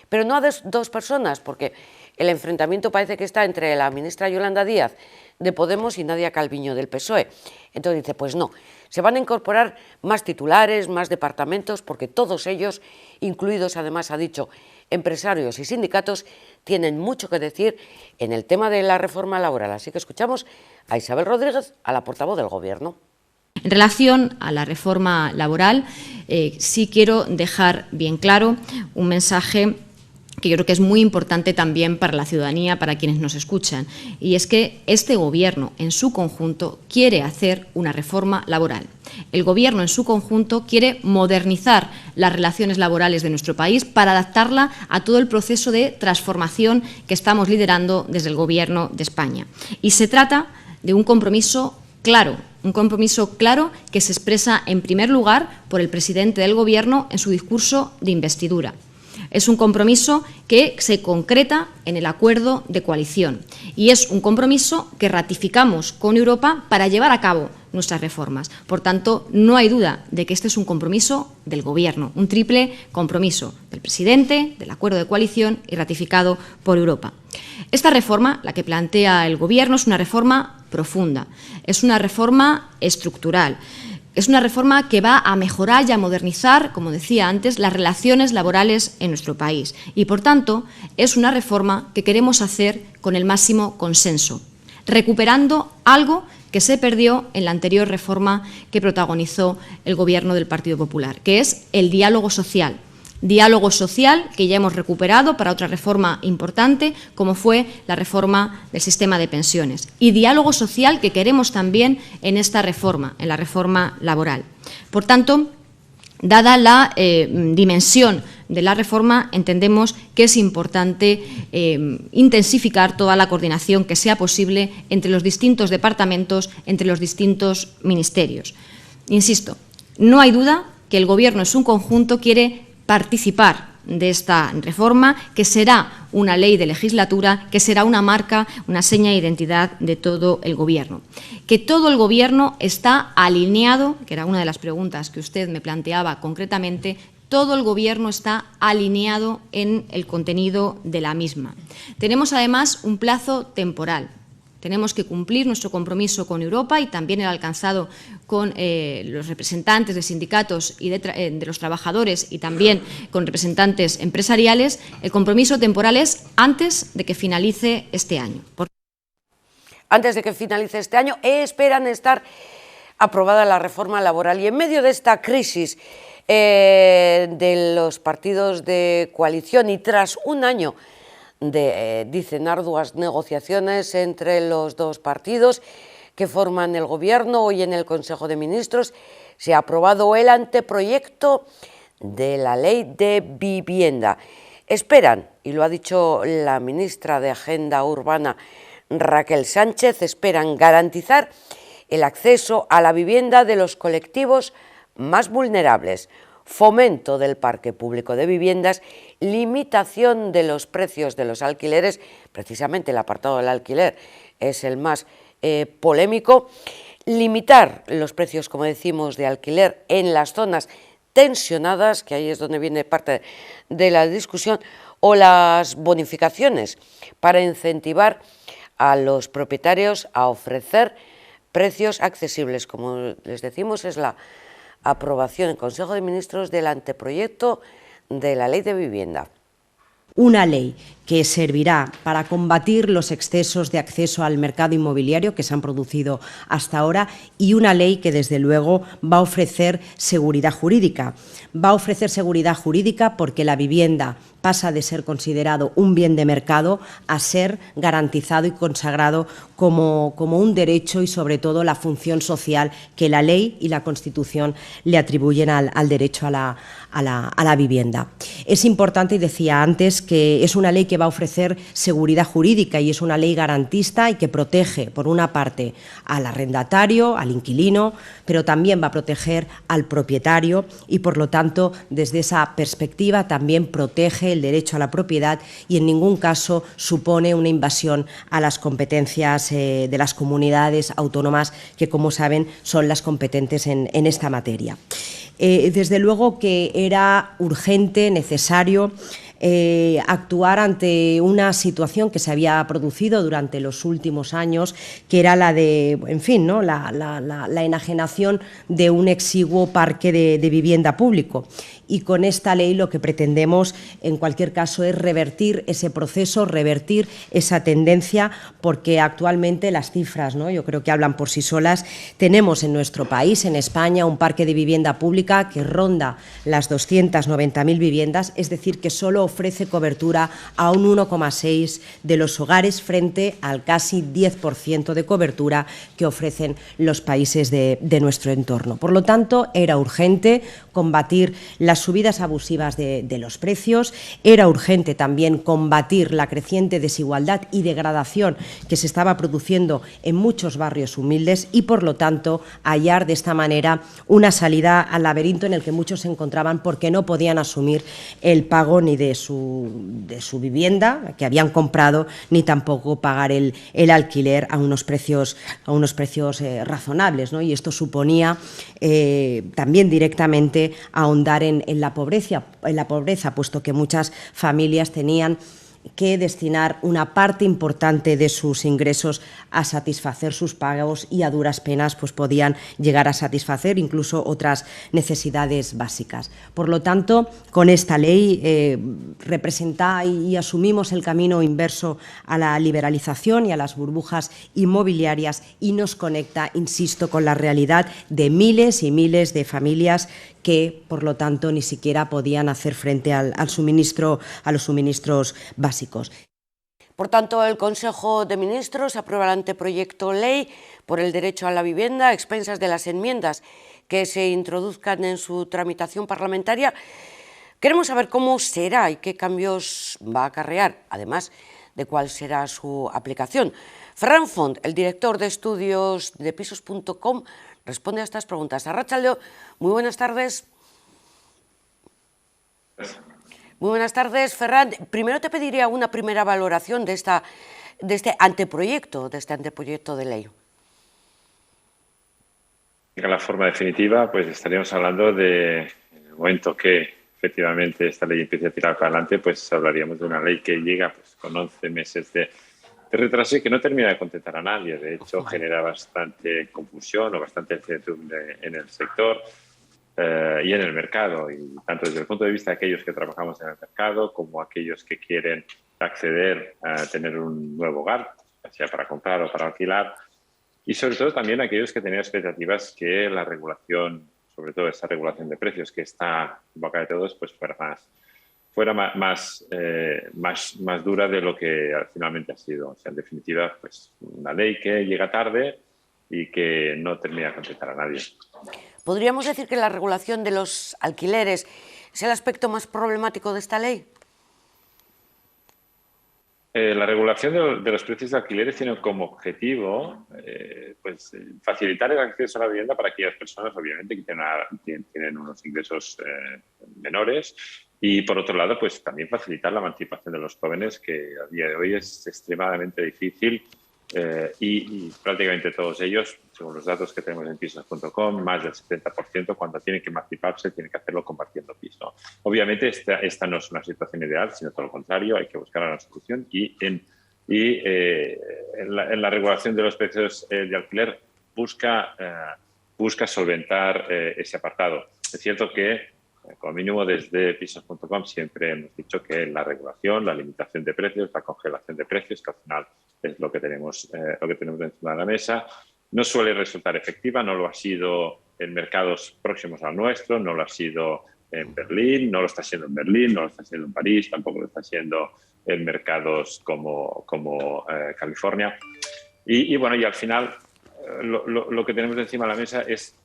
pero no a dos personas, porque el enfrentamiento parece que está entre la ministra Yolanda Díaz de Podemos y Nadia Calviño del PSOE. Entonces dice, pues no, se van a incorporar más titulares, más departamentos, porque todos ellos, incluidos además, ha dicho, empresarios y sindicatos, tienen mucho que decir en el tema de la reforma laboral. Así que escuchamos a Isabel Rodríguez, a la portavoz del Gobierno. En relación a la reforma laboral, sí quiero dejar bien claro un mensaje que yo creo que es muy importante también para la ciudadanía, para quienes nos escuchan, y es que este Gobierno en su conjunto quiere hacer una reforma laboral. El Gobierno en su conjunto quiere modernizar las relaciones laborales de nuestro país para adaptarla a todo el proceso de transformación que estamos liderando desde el Gobierno de España. Y se trata de un compromiso claro que se expresa en primer lugar por el presidente del Gobierno en su discurso de investidura. Es un compromiso que se concreta en el acuerdo de coalición y es un compromiso que ratificamos con Europa para llevar a cabo nuestras reformas. Por tanto, no hay duda de que este es un compromiso del Gobierno, un triple compromiso del presidente, del acuerdo de coalición y ratificado por Europa. Esta reforma, la que plantea el Gobierno, es una reforma profunda, es una reforma estructural. Es una reforma que va a mejorar y a modernizar, como decía antes, las relaciones laborales en nuestro país. Y, por tanto, es una reforma que queremos hacer con el máximo consenso, recuperando algo que se perdió en la anterior reforma que protagonizó el Gobierno del Partido Popular, que es el diálogo social. Diálogo social que ya hemos recuperado para otra reforma importante, como fue la reforma del sistema de pensiones. Y diálogo social que queremos también en esta reforma, en la reforma laboral. Por tanto, dada la dimensión de la reforma, entendemos que es importante intensificar toda la coordinación que sea posible entre los distintos departamentos, entre los distintos ministerios. Insisto, no hay duda que el Gobierno en su conjunto quiere participar de esta reforma, que será una ley de legislatura, que será una marca, una seña de identidad de todo el Gobierno. Que todo el Gobierno está alineado, que era una de las preguntas que usted me planteaba concretamente, todo el Gobierno está alineado en el contenido de la misma. Tenemos además un plazo temporal. Tenemos que cumplir nuestro compromiso con Europa y también el alcanzado con los representantes de sindicatos y de los trabajadores y también con representantes empresariales. El compromiso temporal es antes de que finalice este año. Antes de que finalice este año, esperan estar aprobada la reforma laboral y en medio de esta crisis de los partidos de coalición y tras un año de, dicen, arduas negociaciones entre los dos partidos que forman el Gobierno, hoy en el Consejo de Ministros se ha aprobado el anteproyecto de la Ley de Vivienda. Esperan, y lo ha dicho la ministra de Agenda Urbana, Raquel Sánchez, esperan garantizar el acceso a la vivienda de los colectivos más vulnerables, fomento del parque público de viviendas, limitación de los precios de los alquileres, precisamente el apartado del alquiler es el más polémico, limitar los precios, como decimos, de alquiler en las zonas tensionadas, que ahí es donde viene parte de la discusión, o las bonificaciones para incentivar a los propietarios a ofrecer precios accesibles. Como les decimos, es la aprobación en Consejo de Ministros del anteproyecto de la Ley de Vivienda. Una ley que servirá para combatir los excesos de acceso al mercado inmobiliario que se han producido hasta ahora y una ley que, desde luego, va a ofrecer seguridad jurídica. Va a ofrecer seguridad jurídica porque la vivienda pasa de ser considerado un bien de mercado a ser garantizado y consagrado como un derecho y, sobre todo, la función social que la ley y la Constitución le atribuyen al derecho a la vivienda. Es importante, y decía antes, que es una ley que va a ofrecer seguridad jurídica y es una ley garantista y que protege, por una parte, al arrendatario, al inquilino, pero también va a proteger al propietario y, por lo tanto, desde esa perspectiva también protege el derecho a la propiedad y en ningún caso supone una invasión a las competencias de las comunidades autónomas que, como saben, son las competentes en esta materia. Desde luego que era urgente, necesario, actuar ante una situación que se había producido durante los últimos años, que era la de, en fin, ¿no?, la enajenación de un exiguo parque de vivienda público. Y con esta ley lo que pretendemos, en cualquier caso, es revertir ese proceso, revertir esa tendencia, porque actualmente las cifras, ¿no?, yo creo que hablan por sí solas. Tenemos en nuestro país, en España, un parque de vivienda pública que ronda las 290.000 viviendas, es decir, que solo ofrece cobertura a un 1,6% de los hogares frente al casi 10% de cobertura que ofrecen los países de nuestro entorno. Por lo tanto, era urgente combatir las subidas abusivas de los precios, era urgente también combatir la creciente desigualdad y degradación que se estaba produciendo en muchos barrios humildes y, por lo tanto, hallar de esta manera una salida al laberinto en el que muchos se encontraban porque no podían asumir el pago ni de su vivienda que habían comprado, ni tampoco pagar el alquiler a unos precios razonables, ¿no? Y esto suponía también directamente ahondar en la pobreza, puesto que muchas familias tenían que destinar una parte importante de sus ingresos a satisfacer sus pagos y a duras penas pues podían llegar a satisfacer incluso otras necesidades básicas. Por lo tanto, con esta ley representa y asumimos el camino inverso a la liberalización y a las burbujas inmobiliarias y nos conecta, insisto, con la realidad de miles y miles de familias que, por lo tanto, ni siquiera podían hacer frente a los suministros básicos. Por tanto, el Consejo de Ministros aprueba el anteproyecto ley por el derecho a la vivienda a expensas de las enmiendas que se introduzcan en su tramitación parlamentaria. Queremos saber cómo será y qué cambios va a acarrear, además de cuál será su aplicación. Ferran Font, el director de estudios de pisos.com, responde a estas preguntas. Arratsalde, muy buenas tardes. Muy buenas tardes, Ferran. Primero te pediría una primera valoración de este anteproyecto de ley. En la forma definitiva, pues estaríamos hablando de, en el momento que efectivamente esta ley empiece a tirar para adelante, pues hablaríamos de una ley que llega pues, con 11 meses de retraso y que no termina de contentar a nadie. De hecho, genera bastante confusión o bastante incertidumbre en el sector y en el mercado, y tanto desde el punto de vista de aquellos que trabajamos en el mercado como aquellos que quieren acceder a tener un nuevo hogar, sea para comprar o para alquilar, y sobre todo también aquellos que tenían expectativas que la regulación, sobre todo esta regulación de precios que está en boca de todos, pues fuera más dura de lo que finalmente ha sido. O sea, en definitiva, pues una ley que llega tarde y que no termina de contentar a nadie. ¿Podríamos decir que la regulación de los alquileres es el aspecto más problemático de esta ley? La regulación de los precios de alquileres tiene como objetivo pues, facilitar el acceso a la vivienda para aquellas personas, obviamente, que tienen unos ingresos menores, y por otro lado, pues también facilitar la emancipación de los jóvenes, que a día de hoy es extremadamente difícil, y prácticamente todos ellos, según los datos que tenemos en pisos.com, más del 70% cuando tienen que emanciparse tienen que hacerlo compartiendo piso. Obviamente esta no es una situación ideal, sino todo lo contrario, hay que buscar una solución, y en la regulación de los precios de alquiler busca solventar ese apartado. Es cierto que, como mínimo, desde pisos.com siempre hemos dicho que la regulación, la limitación de precios, la congelación de precios, que al final es lo que tenemos encima de la mesa, no suele resultar efectiva. No lo ha sido en mercados próximos al nuestro, no lo ha sido en Berlín, no lo está siendo en Berlín, no lo está siendo en París, tampoco lo está siendo en mercados como California. Y bueno, y al final lo que tenemos encima de la mesa es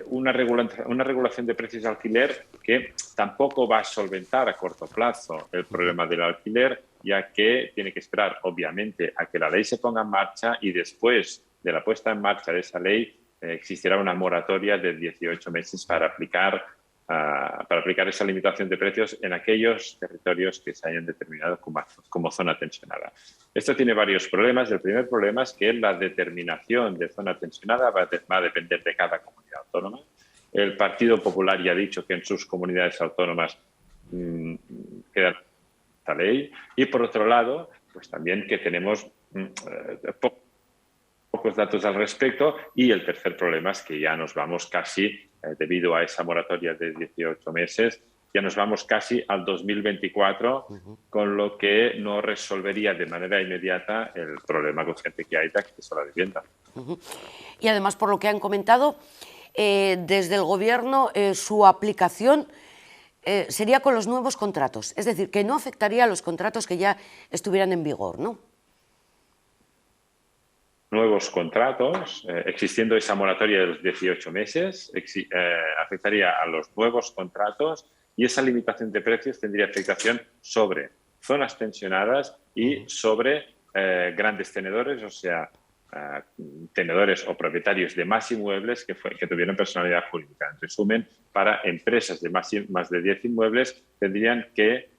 una regulación de precios de alquiler que tampoco va a solventar a corto plazo el problema del alquiler, ya que tiene que esperar, obviamente, a que la ley se ponga en marcha, y después de la puesta en marcha de esa ley existirá una moratoria de 18 meses para aplicar esa limitación de precios en aquellos territorios que se hayan determinado como zona tensionada. Esto tiene varios problemas. El primer problema es que la determinación de zona tensionada va a depender de cada comunidad autónoma. El Partido Popular ya ha dicho que en sus comunidades autónomas queda esta ley, y por otro lado, pues también que tenemos pocos datos al respecto, y el tercer problema es que ya nos vamos casi, debido a esa moratoria de 18 meses, ya nos vamos casi al 2024, con lo que no resolvería de manera inmediata el problema urgente que hay de acceso a la vivienda. Y además, por lo que han comentado, desde el Gobierno su aplicación sería con los nuevos contratos, es decir, que no afectaría a los contratos que ya estuvieran en vigor, ¿no? Nuevos contratos, existiendo esa moratoria de los 18 meses, afectaría a los nuevos contratos, y esa limitación de precios tendría afectación sobre zonas tensionadas y sobre grandes tenedores, o sea, tenedores o propietarios de más inmuebles que tuvieran personalidad jurídica. En resumen, para empresas de más de 10 inmuebles tendrían que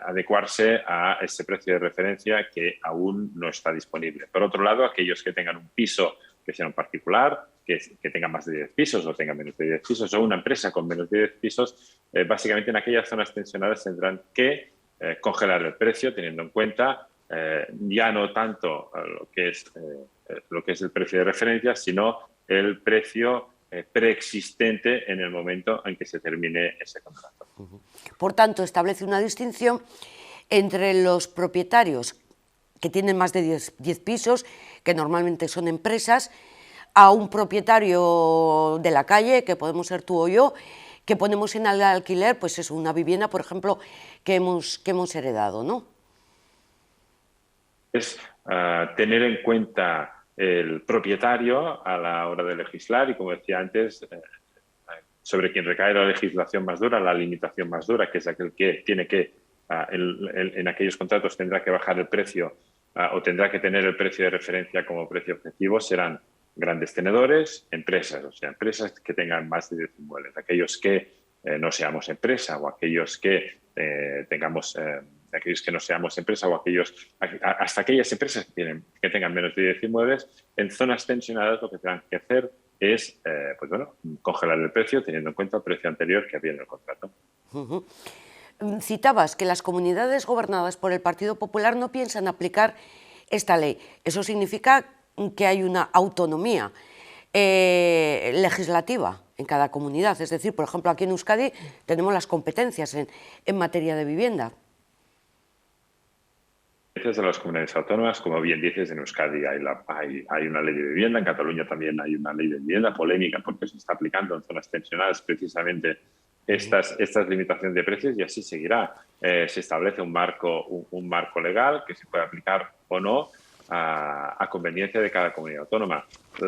adecuarse a ese precio de referencia que aún no está disponible. Por otro lado, aquellos que tengan un piso que sea un particular, que tenga más de 10 pisos o tenga menos de 10 pisos, o una empresa con menos de 10 pisos, básicamente en aquellas zonas tensionadas tendrán que congelar el precio, teniendo en cuenta ya no tanto lo que es el precio de referencia, sino el precio preexistente en el momento en que se termine ese contrato. Por tanto, establece una distinción entre los propietarios que tienen más de 10 pisos, que normalmente son empresas, a un propietario de la calle, que podemos ser tú o yo, que ponemos en alquiler, pues es una vivienda, por ejemplo, que hemos heredado, ¿no? Es tener en cuenta el propietario a la hora de legislar, y como decía antes, sobre quien recae la legislación más dura, la limitación más dura, que es aquel que tiene que, en aquellos contratos tendrá que bajar el precio o tendrá que tener el precio de referencia como precio objetivo, serán grandes tenedores, empresas, o sea, empresas que tengan más de 10 inmuebles. Aquellos que no seamos empresa, o aquellos que aquellos que no seamos empresa, o hasta aquellas empresas que tengan menos de 10 inmuebles, en zonas tensionadas lo que tendrán que hacer es congelar el precio teniendo en cuenta el precio anterior que había en el contrato. Citabas que las comunidades gobernadas por el Partido Popular no piensan aplicar esta ley. Eso significa que hay una autonomía legislativa en cada comunidad. Es decir, por ejemplo, aquí en Euskadi tenemos las competencias en materia de vivienda. de las comunidades autónomas, como bien dices, en Euskadi hay una ley de vivienda, en Cataluña también hay una ley de vivienda polémica porque se está aplicando en zonas tensionadas precisamente estas limitaciones de precios, y así seguirá. Se establece un marco legal que se puede aplicar o no a conveniencia de cada comunidad autónoma.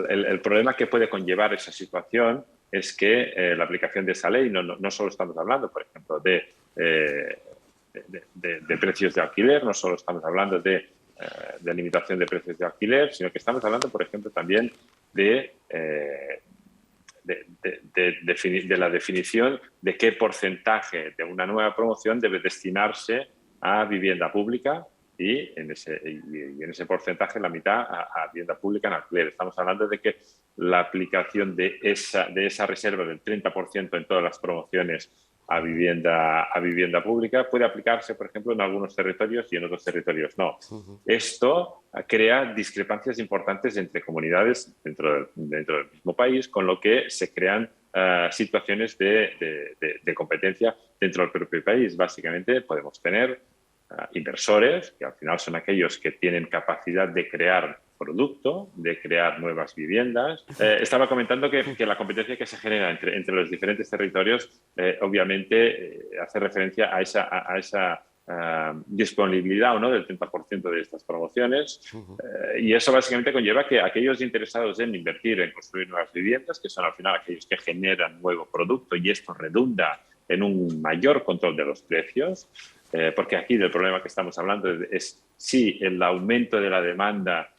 El problema que puede conllevar esa situación es que la aplicación de esa ley, no solo estamos hablando, por ejemplo, de precios de alquiler, no solo estamos hablando de limitación de precios de alquiler, sino que estamos hablando, por ejemplo, también de la definición de qué porcentaje de una nueva promoción debe destinarse a vivienda pública y en ese porcentaje la mitad a vivienda pública en alquiler. Estamos hablando de que la aplicación de esa reserva del 30% en todas las promociones a vivienda pública puede aplicarse, por ejemplo, en algunos territorios y en otros territorios no. Esto crea discrepancias importantes entre comunidades dentro del mismo país, con lo que se crean situaciones de competencia dentro del propio país. Básicamente podemos tener inversores, que al final son aquellos que tienen capacidad de crear producto, de crear nuevas viviendas. Estaba comentando que la competencia que se genera entre los diferentes territorios obviamente hace referencia a esa disponibilidad o no del 30% de estas promociones, y eso básicamente conlleva que aquellos interesados en invertir, en construir nuevas viviendas, que son al final aquellos que generan nuevo producto, y esto redunda en un mayor control de los precios, porque aquí del problema que estamos hablando es si el aumento de la demanda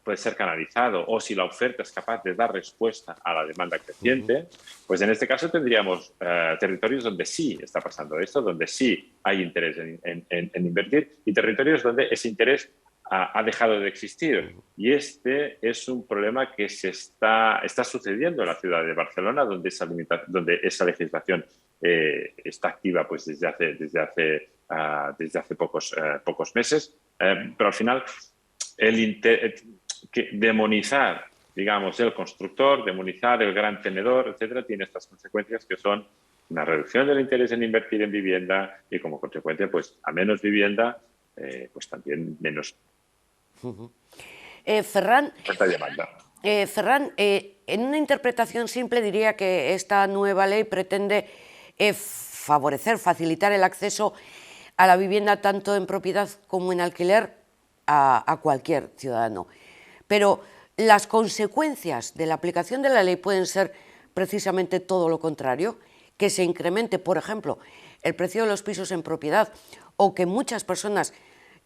puede ser canalizado o si la oferta es capaz de dar respuesta a la demanda creciente, pues en este caso tendríamos territorios donde sí está pasando esto, donde sí hay interés en invertir, y territorios donde ese interés ha dejado de existir. Y este es un problema que está sucediendo en la ciudad de Barcelona, donde esa legislación está activa pues desde hace pocos meses, pero al final demonizar, digamos, el constructor, demonizar el gran tenedor, etcétera, tiene estas consecuencias que son una reducción del interés en invertir en vivienda y, como consecuencia, pues a menos vivienda, pues también menos. Ferran, demanda. Ferran, en una interpretación simple diría que esta nueva ley pretende facilitar el acceso a la vivienda tanto en propiedad como en alquiler a cualquier ciudadano. Pero las consecuencias de la aplicación de la ley pueden ser precisamente todo lo contrario, que se incremente, por ejemplo, el precio de los pisos en propiedad, o que muchas personas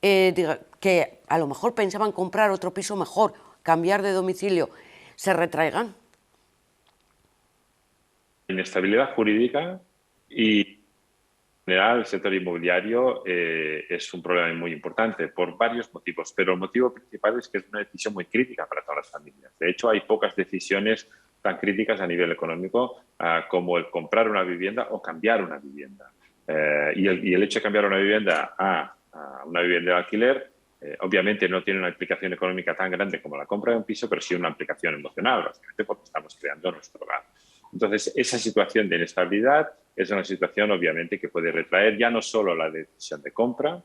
que a lo mejor pensaban comprar otro piso mejor, cambiar de domicilio, se retraigan. Inestabilidad jurídica y en general el sector inmobiliario es un problema muy importante por varios motivos, pero el motivo principal es que es una decisión muy crítica para todas las familias. De hecho, hay pocas decisiones tan críticas a nivel económico como el comprar una vivienda o cambiar una vivienda. Y el hecho de cambiar una vivienda a una vivienda de alquiler obviamente no tiene una implicación económica tan grande como la compra de un piso, pero sí una implicación emocional, básicamente porque estamos creando nuestro hogar. Entonces, esa situación de inestabilidad es una situación, obviamente, que puede retraer ya no solo la decisión de compra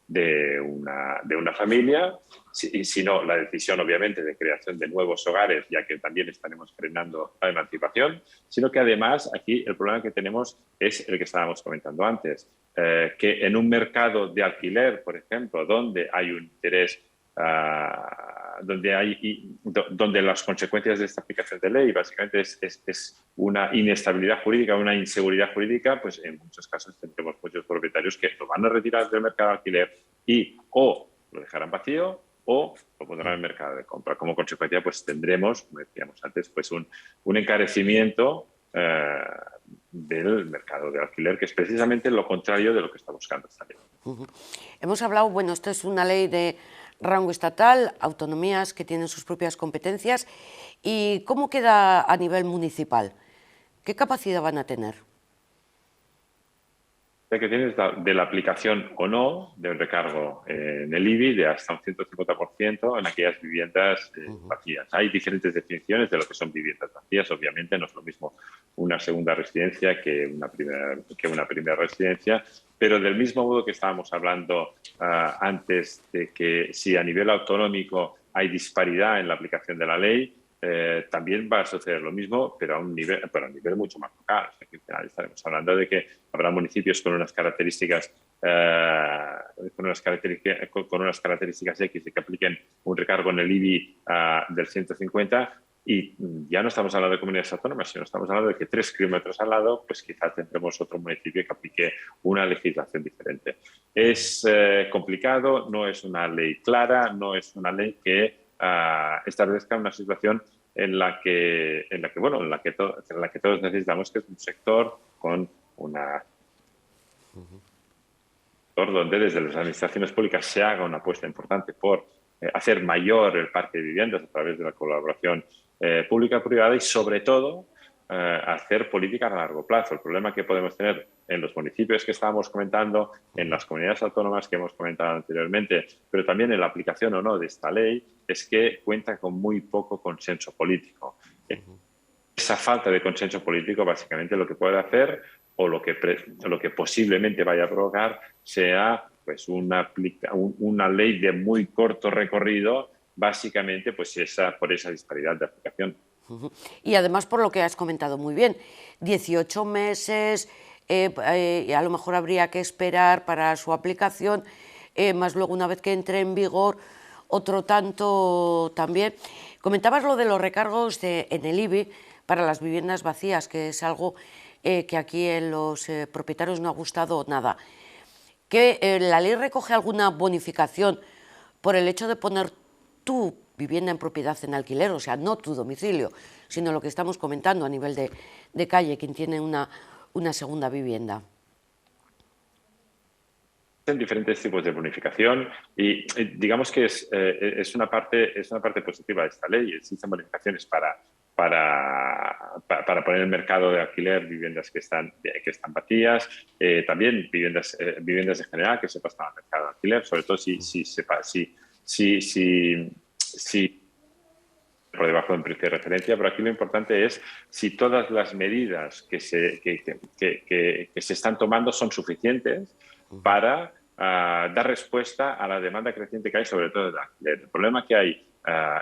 de una familia, sino la decisión, obviamente, de creación de nuevos hogares, ya que también estaremos frenando la emancipación, sino que además aquí el problema que tenemos es el que estábamos comentando antes, que en un mercado de alquiler, por ejemplo, donde hay un interés, donde las consecuencias de esta aplicación de ley básicamente es una inestabilidad jurídica, una inseguridad jurídica, pues en muchos casos tendremos muchos propietarios que lo van a retirar del mercado de alquiler y o lo dejarán vacío o lo pondrán en el mercado de compra. Como consecuencia, pues tendremos, como decíamos antes, pues un encarecimiento del mercado de alquiler, que es precisamente lo contrario de lo que está buscando esta ley. Hemos hablado, bueno, esto es una ley de rango estatal, autonomías que tienen sus propias competencias. ¿Y cómo queda a nivel municipal? ¿Qué capacidad van a tener? Que tienes de la aplicación o no del recargo en el IBI de hasta un 150% en aquellas viviendas vacías. Hay diferentes definiciones de lo que son viviendas vacías. Obviamente no es lo mismo una segunda residencia que una primera residencia, pero del mismo modo que estábamos hablando antes de que si a nivel autonómico hay disparidad en la aplicación de la ley, también va a suceder lo mismo, pero a un nivel mucho más local. O sea, que al final estaremos hablando de que habrá municipios con unas características X y que apliquen un recargo en el IBI del 150, y ya no estamos hablando de comunidades autónomas, sino estamos hablando de que 3 kilómetros al lado, pues quizás tendremos otro municipio que aplique una legislación diferente. Es complicado, no es una ley clara, no es una ley que establezca una situación en la que todos necesitamos, que es un sector con una donde desde las administraciones públicas se haga una apuesta importante por hacer mayor el parque de viviendas a través de la colaboración pública-privada y, sobre todo, hacer política a largo plazo. El problema que podemos tener en los municipios que estábamos comentando, en las comunidades autónomas que hemos comentado anteriormente, pero también en la aplicación o no de esta ley, es que cuenta con muy poco consenso político. Esa falta de consenso político, básicamente, lo que puede hacer o lo que posiblemente vaya a provocar sea pues una ley de muy corto recorrido, básicamente pues por esa disparidad de aplicación. Y además, por lo que has comentado muy bien, 18 meses, a lo mejor habría que esperar para su aplicación, más luego una vez que entre en vigor, otro tanto también. Comentabas lo de los recargos en el IBI para las viviendas vacías, que es algo que aquí en los propietarios no ha gustado nada. ¿Que la ley recoge alguna bonificación por el hecho de poner tu vivienda en propiedad en alquiler, o sea, no tu domicilio, sino lo que estamos comentando a nivel de calle, quien tiene una segunda vivienda? En diferentes tipos de bonificación y digamos que es una parte positiva de esta ley. Existen bonificaciones para poner en el mercado de alquiler viviendas que están vacías, también viviendas en general que se pasan al mercado de alquiler, sobre todo si por debajo de un precio de referencia. Pero aquí lo importante es si todas las medidas que se están tomando son suficientes para dar respuesta a la demanda creciente que hay, sobre todo de alquiler. El problema que hay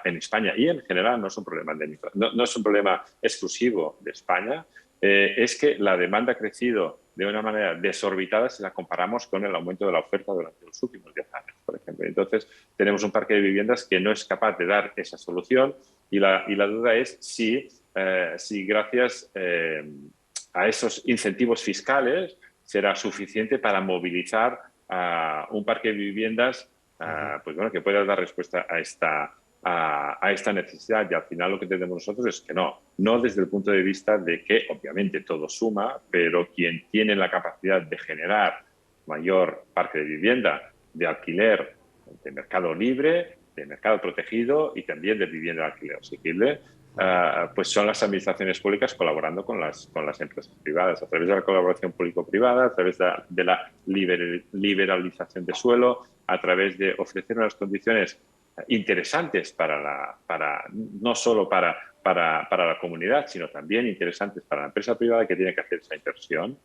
en España y en general no es un problema exclusivo de España, es que la demanda ha crecido de una manera desorbitada si la comparamos con el aumento de la oferta durante los últimos 10 años, por ejemplo. Entonces, tenemos un parque de viviendas que no es capaz de dar esa solución y la duda es si gracias a esos incentivos fiscales será suficiente para movilizar un parque de viviendas que pueda dar respuesta a esta necesidad. Y al final lo que tenemos nosotros es que no desde el punto de vista de que obviamente todo suma, pero quien tiene la capacidad de generar mayor parque de vivienda, de alquiler, de mercado libre, de mercado protegido y también de vivienda de alquiler asequible, pues son las administraciones públicas colaborando con las empresas privadas a través de la colaboración público-privada, a través de la liberalización de suelo, a través de ofrecer unas condiciones interesantes no solo para la comunidad, sino también interesantes para la empresa privada que tiene que hacer esa inversión,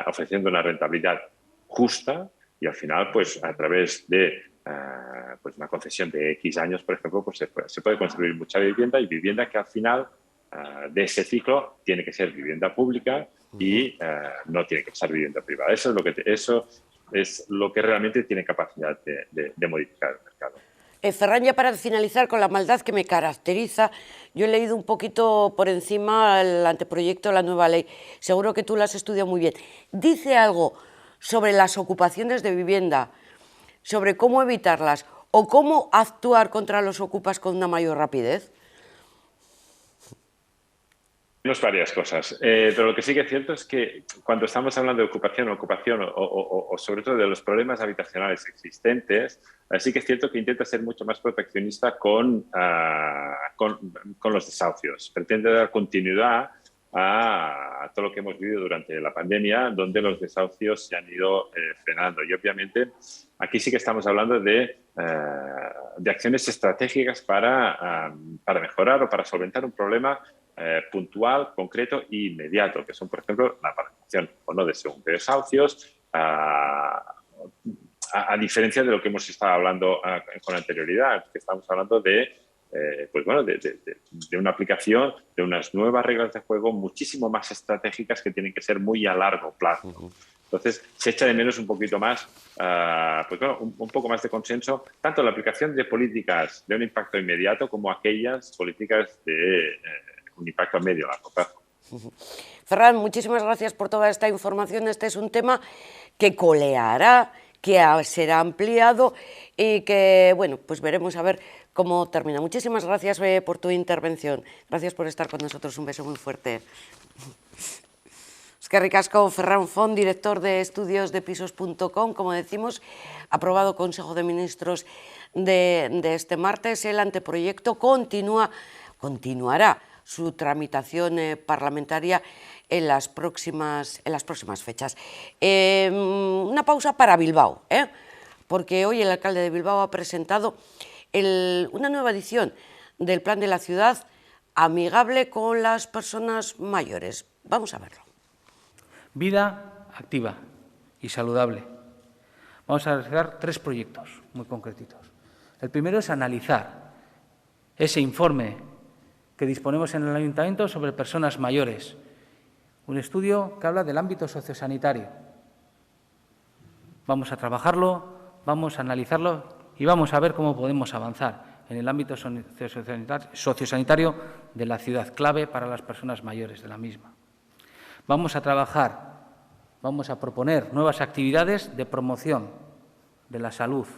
ofreciendo una rentabilidad justa y al final, pues a través de una concesión de X años, por ejemplo, pues se puede construir mucha vivienda y vivienda que al final de ese ciclo tiene que ser vivienda pública y no tiene que ser vivienda privada. Eso es lo que realmente tiene capacidad de modificar el mercado. Ferran, ya para finalizar, con la maldad que me caracteriza, yo he leído un poquito por encima el anteproyecto de la nueva ley. Seguro que tú lo has estudiado muy bien. Dice algo sobre las ocupaciones de vivienda, sobre cómo evitarlas o cómo actuar contra los ocupas con una mayor rapidez. Varias cosas, pero lo que sí que es cierto es que cuando estamos hablando de ocupación o sobre todo de los problemas habitacionales existentes, sí que es cierto que intenta ser mucho más proteccionista con los desahucios. Pretende dar continuidad a todo lo que hemos vivido durante la pandemia, donde los desahucios se han ido frenando. Y obviamente aquí sí que estamos hablando de acciones estratégicas para mejorar o para solventar un problema puntual, concreto e inmediato, que son, por ejemplo, la paralización o no de desahucios, a diferencia de lo que hemos estado hablando con anterioridad, que estamos hablando de una aplicación de unas nuevas reglas de juego muchísimo más estratégicas que tienen que ser muy a largo plazo. Entonces, se echa de menos un poquito más, un poco más de consenso, tanto en la aplicación de políticas de un impacto inmediato como aquellas políticas de un impacto a medio largo plazo. Ferran, muchísimas gracias por toda esta información. Este es un tema que coleará, que será ampliado y que, bueno, pues veremos a ver cómo termina. Muchísimas gracias por tu intervención. Gracias por estar con nosotros. Un beso muy fuerte. Eskerrik asko, Ferran Font, director de estudios de pisos.com. Como decimos, aprobado Consejo de Ministros de este martes. El anteproyecto continuará su tramitación parlamentaria en las próximas fechas. Una pausa para Bilbao, porque hoy el alcalde de Bilbao ha presentado una nueva edición del Plan de la Ciudad amigable con las personas mayores. Vamos a verlo. Vida activa y saludable. Vamos a realizar 3 proyectos muy concretitos. El primero es analizar ese informe que disponemos en el Ayuntamiento sobre personas mayores. Un estudio que habla del ámbito sociosanitario. Vamos a trabajarlo, vamos a analizarlo y vamos a ver cómo podemos avanzar en el ámbito sociosanitario de la ciudad, clave para las personas mayores de la misma. Vamos a trabajar, vamos a proponer nuevas actividades de promoción de la salud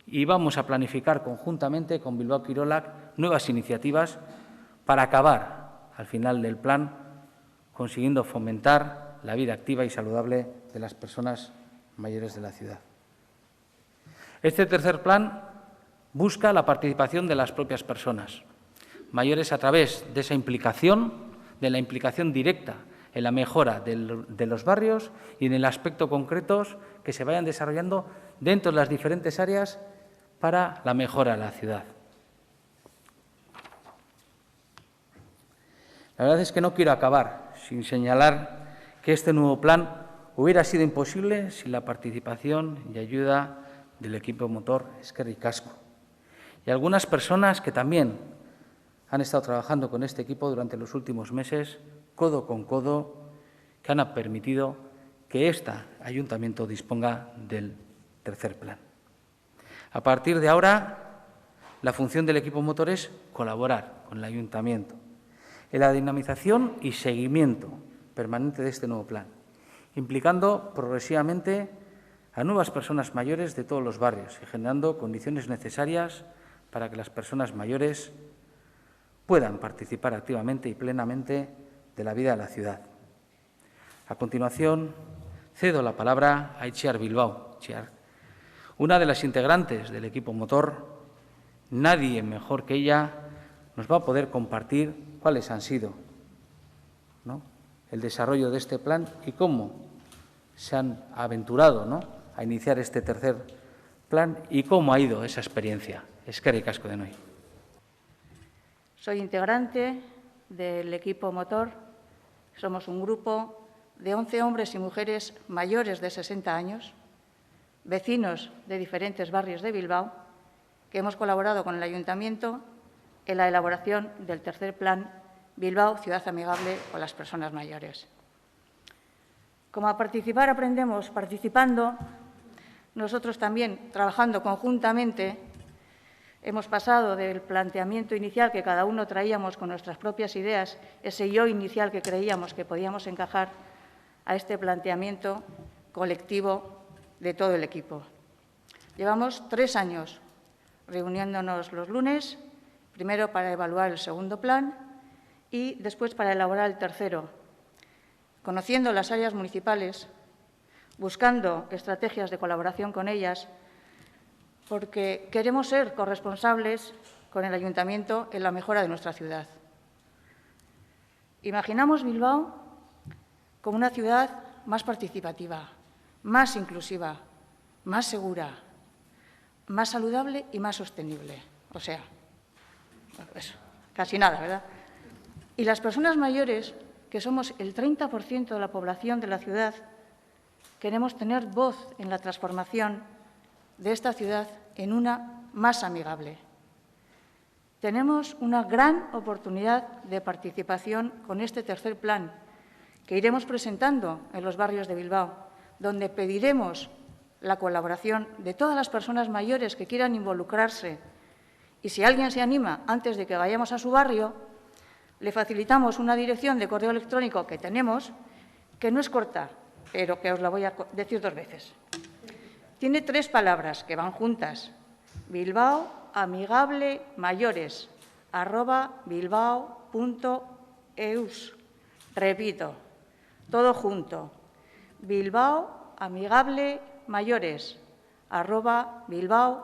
y vamos a planificar conjuntamente con Bilbao Kirolak nuevas iniciativas para acabar, al final del plan, consiguiendo fomentar la vida activa y saludable de las personas mayores de la ciudad. Este tercer plan busca la participación de las propias personas mayores a través de esa implicación, de la implicación directa en la mejora de los barrios y en el aspecto concretos que se vayan desarrollando dentro de las diferentes áreas para la mejora de la ciudad. La verdad es que no quiero acabar sin señalar que este nuevo plan hubiera sido imposible sin la participación y ayuda del equipo motor Eskerrik asko. Y algunas personas que también han estado trabajando con este equipo durante los últimos meses, codo con codo, que han permitido que este ayuntamiento disponga del tercer plan. A partir de ahora, la función del equipo motor es colaborar con el ayuntamiento en la dinamización y seguimiento permanente de este nuevo plan, implicando progresivamente a nuevas personas mayores de todos los barrios y generando condiciones necesarias para que las personas mayores puedan participar activamente y plenamente de la vida de la ciudad. A continuación, cedo la palabra a Itziar Bilbao, una de las integrantes del equipo motor. Nadie mejor que ella nos va a poder compartir cuáles han sido, ¿no?, el desarrollo de este plan y cómo se han aventurado, ¿no?, a iniciar este tercer plan y cómo ha ido esa experiencia. Eskerrik asko denoi. Soy integrante del equipo motor. Somos un grupo de 11 hombres y mujeres mayores de 60 años, vecinos de diferentes barrios de Bilbao, que hemos colaborado con el Ayuntamiento en la elaboración del tercer plan Bilbao, ciudad amigable con las personas mayores. Como a participar aprendemos participando, nosotros también, trabajando conjuntamente, hemos pasado del planteamiento inicial que cada uno traíamos con nuestras propias ideas, ese yo inicial que creíamos que podíamos encajar, a este planteamiento colectivo de todo el equipo. Llevamos 3 años reuniéndonos los lunes, primero para evaluar el segundo plan y después para elaborar el tercero, conociendo las áreas municipales, buscando estrategias de colaboración con ellas, porque queremos ser corresponsables con el Ayuntamiento en la mejora de nuestra ciudad. Imaginamos Bilbao como una ciudad más participativa, más inclusiva, más segura, más saludable y más sostenible. O sea, pues, casi nada, ¿verdad? Y las personas mayores, que somos el 30% de la población de la ciudad, queremos tener voz en la transformación de esta ciudad en una más amigable. Tenemos una gran oportunidad de participación con este tercer plan que iremos presentando en los barrios de Bilbao, donde pediremos la colaboración de todas las personas mayores que quieran involucrarse. Y si alguien se anima, antes de que vayamos a su barrio, le facilitamos una dirección de correo electrónico que tenemos, que no es corta, pero que os la voy a decir 2 veces. Tiene 3 palabras que van juntas. Bilbao Amigable Mayores, @bilbao.eus. Repito, todo junto. Bilbao Amigable Mayores, @bilbao.eus.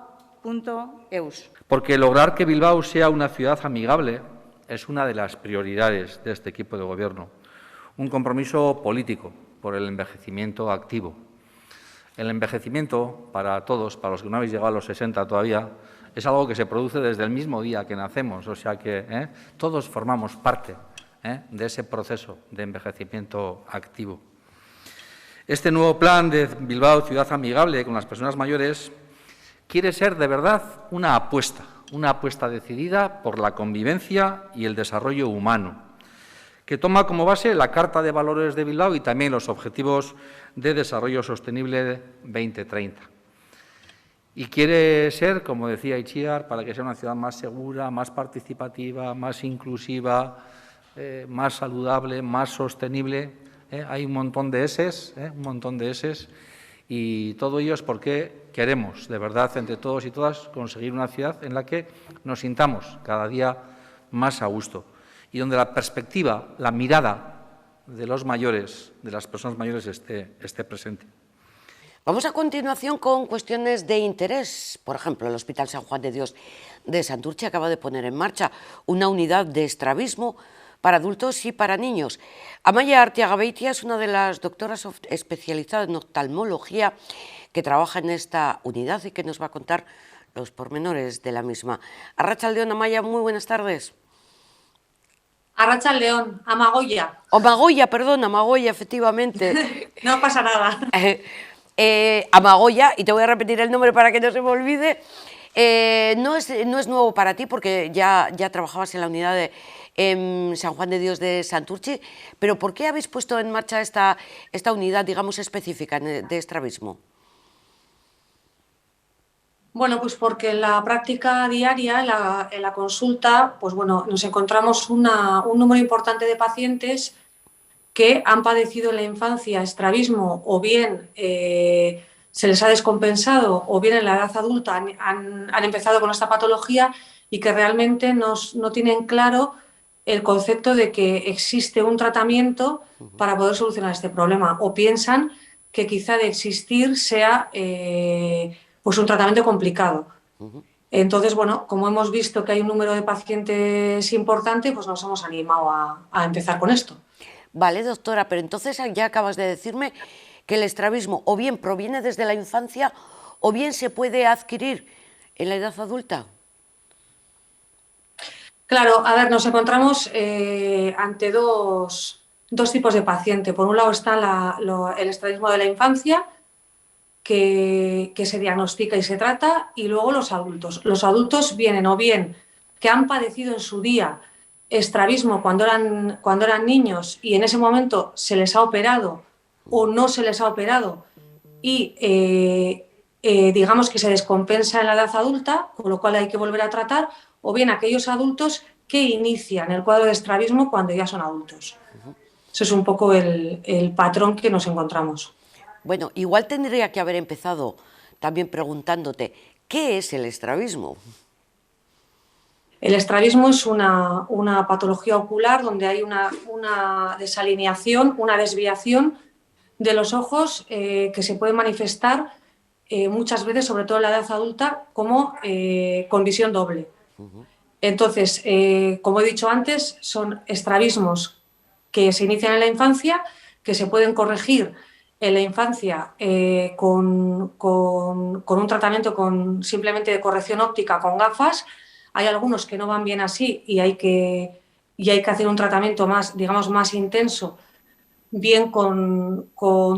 Porque lograr que Bilbao sea una ciudad amigable es una de las prioridades de este equipo de Gobierno. Un compromiso político por el envejecimiento activo. El envejecimiento, para todos, para los que no habéis llegado a los 60 todavía, es algo que se produce desde el mismo día que nacemos, o sea que todos formamos parte de ese proceso de envejecimiento activo. Este nuevo plan de Bilbao Ciudad Amigable con las personas mayores quiere ser de verdad una apuesta decidida por la convivencia y el desarrollo humano, que toma como base la Carta de Valores de Bilbao y también los Objetivos de Desarrollo Sostenible 2030. Y quiere ser, como decía Itziar, para que sea una ciudad más segura, más participativa, más inclusiva, más saludable, más sostenible. Hay un montón de eses, y todo ello es porque queremos, de verdad, entre todos y todas, conseguir una ciudad en la que nos sintamos cada día más a gusto y donde la perspectiva, la mirada de los mayores, de las personas mayores, esté presente. Vamos a continuación con cuestiones de interés. Por ejemplo, el Hospital San Juan de Dios de Santurce acaba de poner en marcha una unidad de estrabismo para adultos y para niños. Amaia Artiagabeitia es una de las doctoras especializadas en oftalmología que trabaja en esta unidad y que nos va a contar los pormenores de la misma. Arratsaldeon, Amaia, muy buenas tardes. Arratsaldeon, Amagoya. Amagoya, efectivamente. No pasa nada. Amagoya, y te voy a repetir el nombre para que no se me olvide. No es nuevo para ti porque ya trabajabas en la unidad de San Juan de Dios de Santurce, pero ¿por qué habéis puesto en marcha esta unidad, digamos, específica de estrabismo? Bueno, pues porque en la práctica diaria, en la consulta, pues bueno, nos encontramos un número importante de pacientes que han padecido en la infancia estrabismo o bien se les ha descompensado o bien en la edad adulta han empezado con esta patología y que realmente no tienen claro el concepto de que existe un tratamiento para poder solucionar este problema o piensan que quizá de existir sea pues un tratamiento complicado. Entonces, bueno, como hemos visto que hay un número de pacientes importante, pues nos hemos animado a empezar con esto. Vale, doctora, pero entonces ya acabas de decirme que el estrabismo o bien proviene desde la infancia o bien se puede adquirir en la edad adulta. Claro, a ver, nos encontramos ante dos tipos de paciente. Por un lado está el estrabismo de la infancia, que se diagnostica y se trata, y luego los adultos. Los adultos vienen o bien que han padecido en su día estrabismo cuando eran niños y en ese momento se les ha operado o no se les ha operado y digamos que se descompensa en la edad adulta, con lo cual hay que volver a tratar, o bien aquellos adultos que inician el cuadro de estrabismo cuando ya son adultos. Eso es un poco el patrón que nos encontramos. Bueno, igual tendría que haber empezado también preguntándote, ¿qué es el estrabismo? El estrabismo es una patología ocular donde hay una desalineación, una desviación de los ojos que se puede manifestar muchas veces, sobre todo en la edad adulta, como con visión doble. Entonces, como he dicho antes, son estrabismos que se inician en la infancia, que se pueden corregir en la infancia con un tratamiento simplemente de corrección óptica con gafas. Hay algunos que no van bien así y hay que hacer un tratamiento más, digamos, más intenso bien con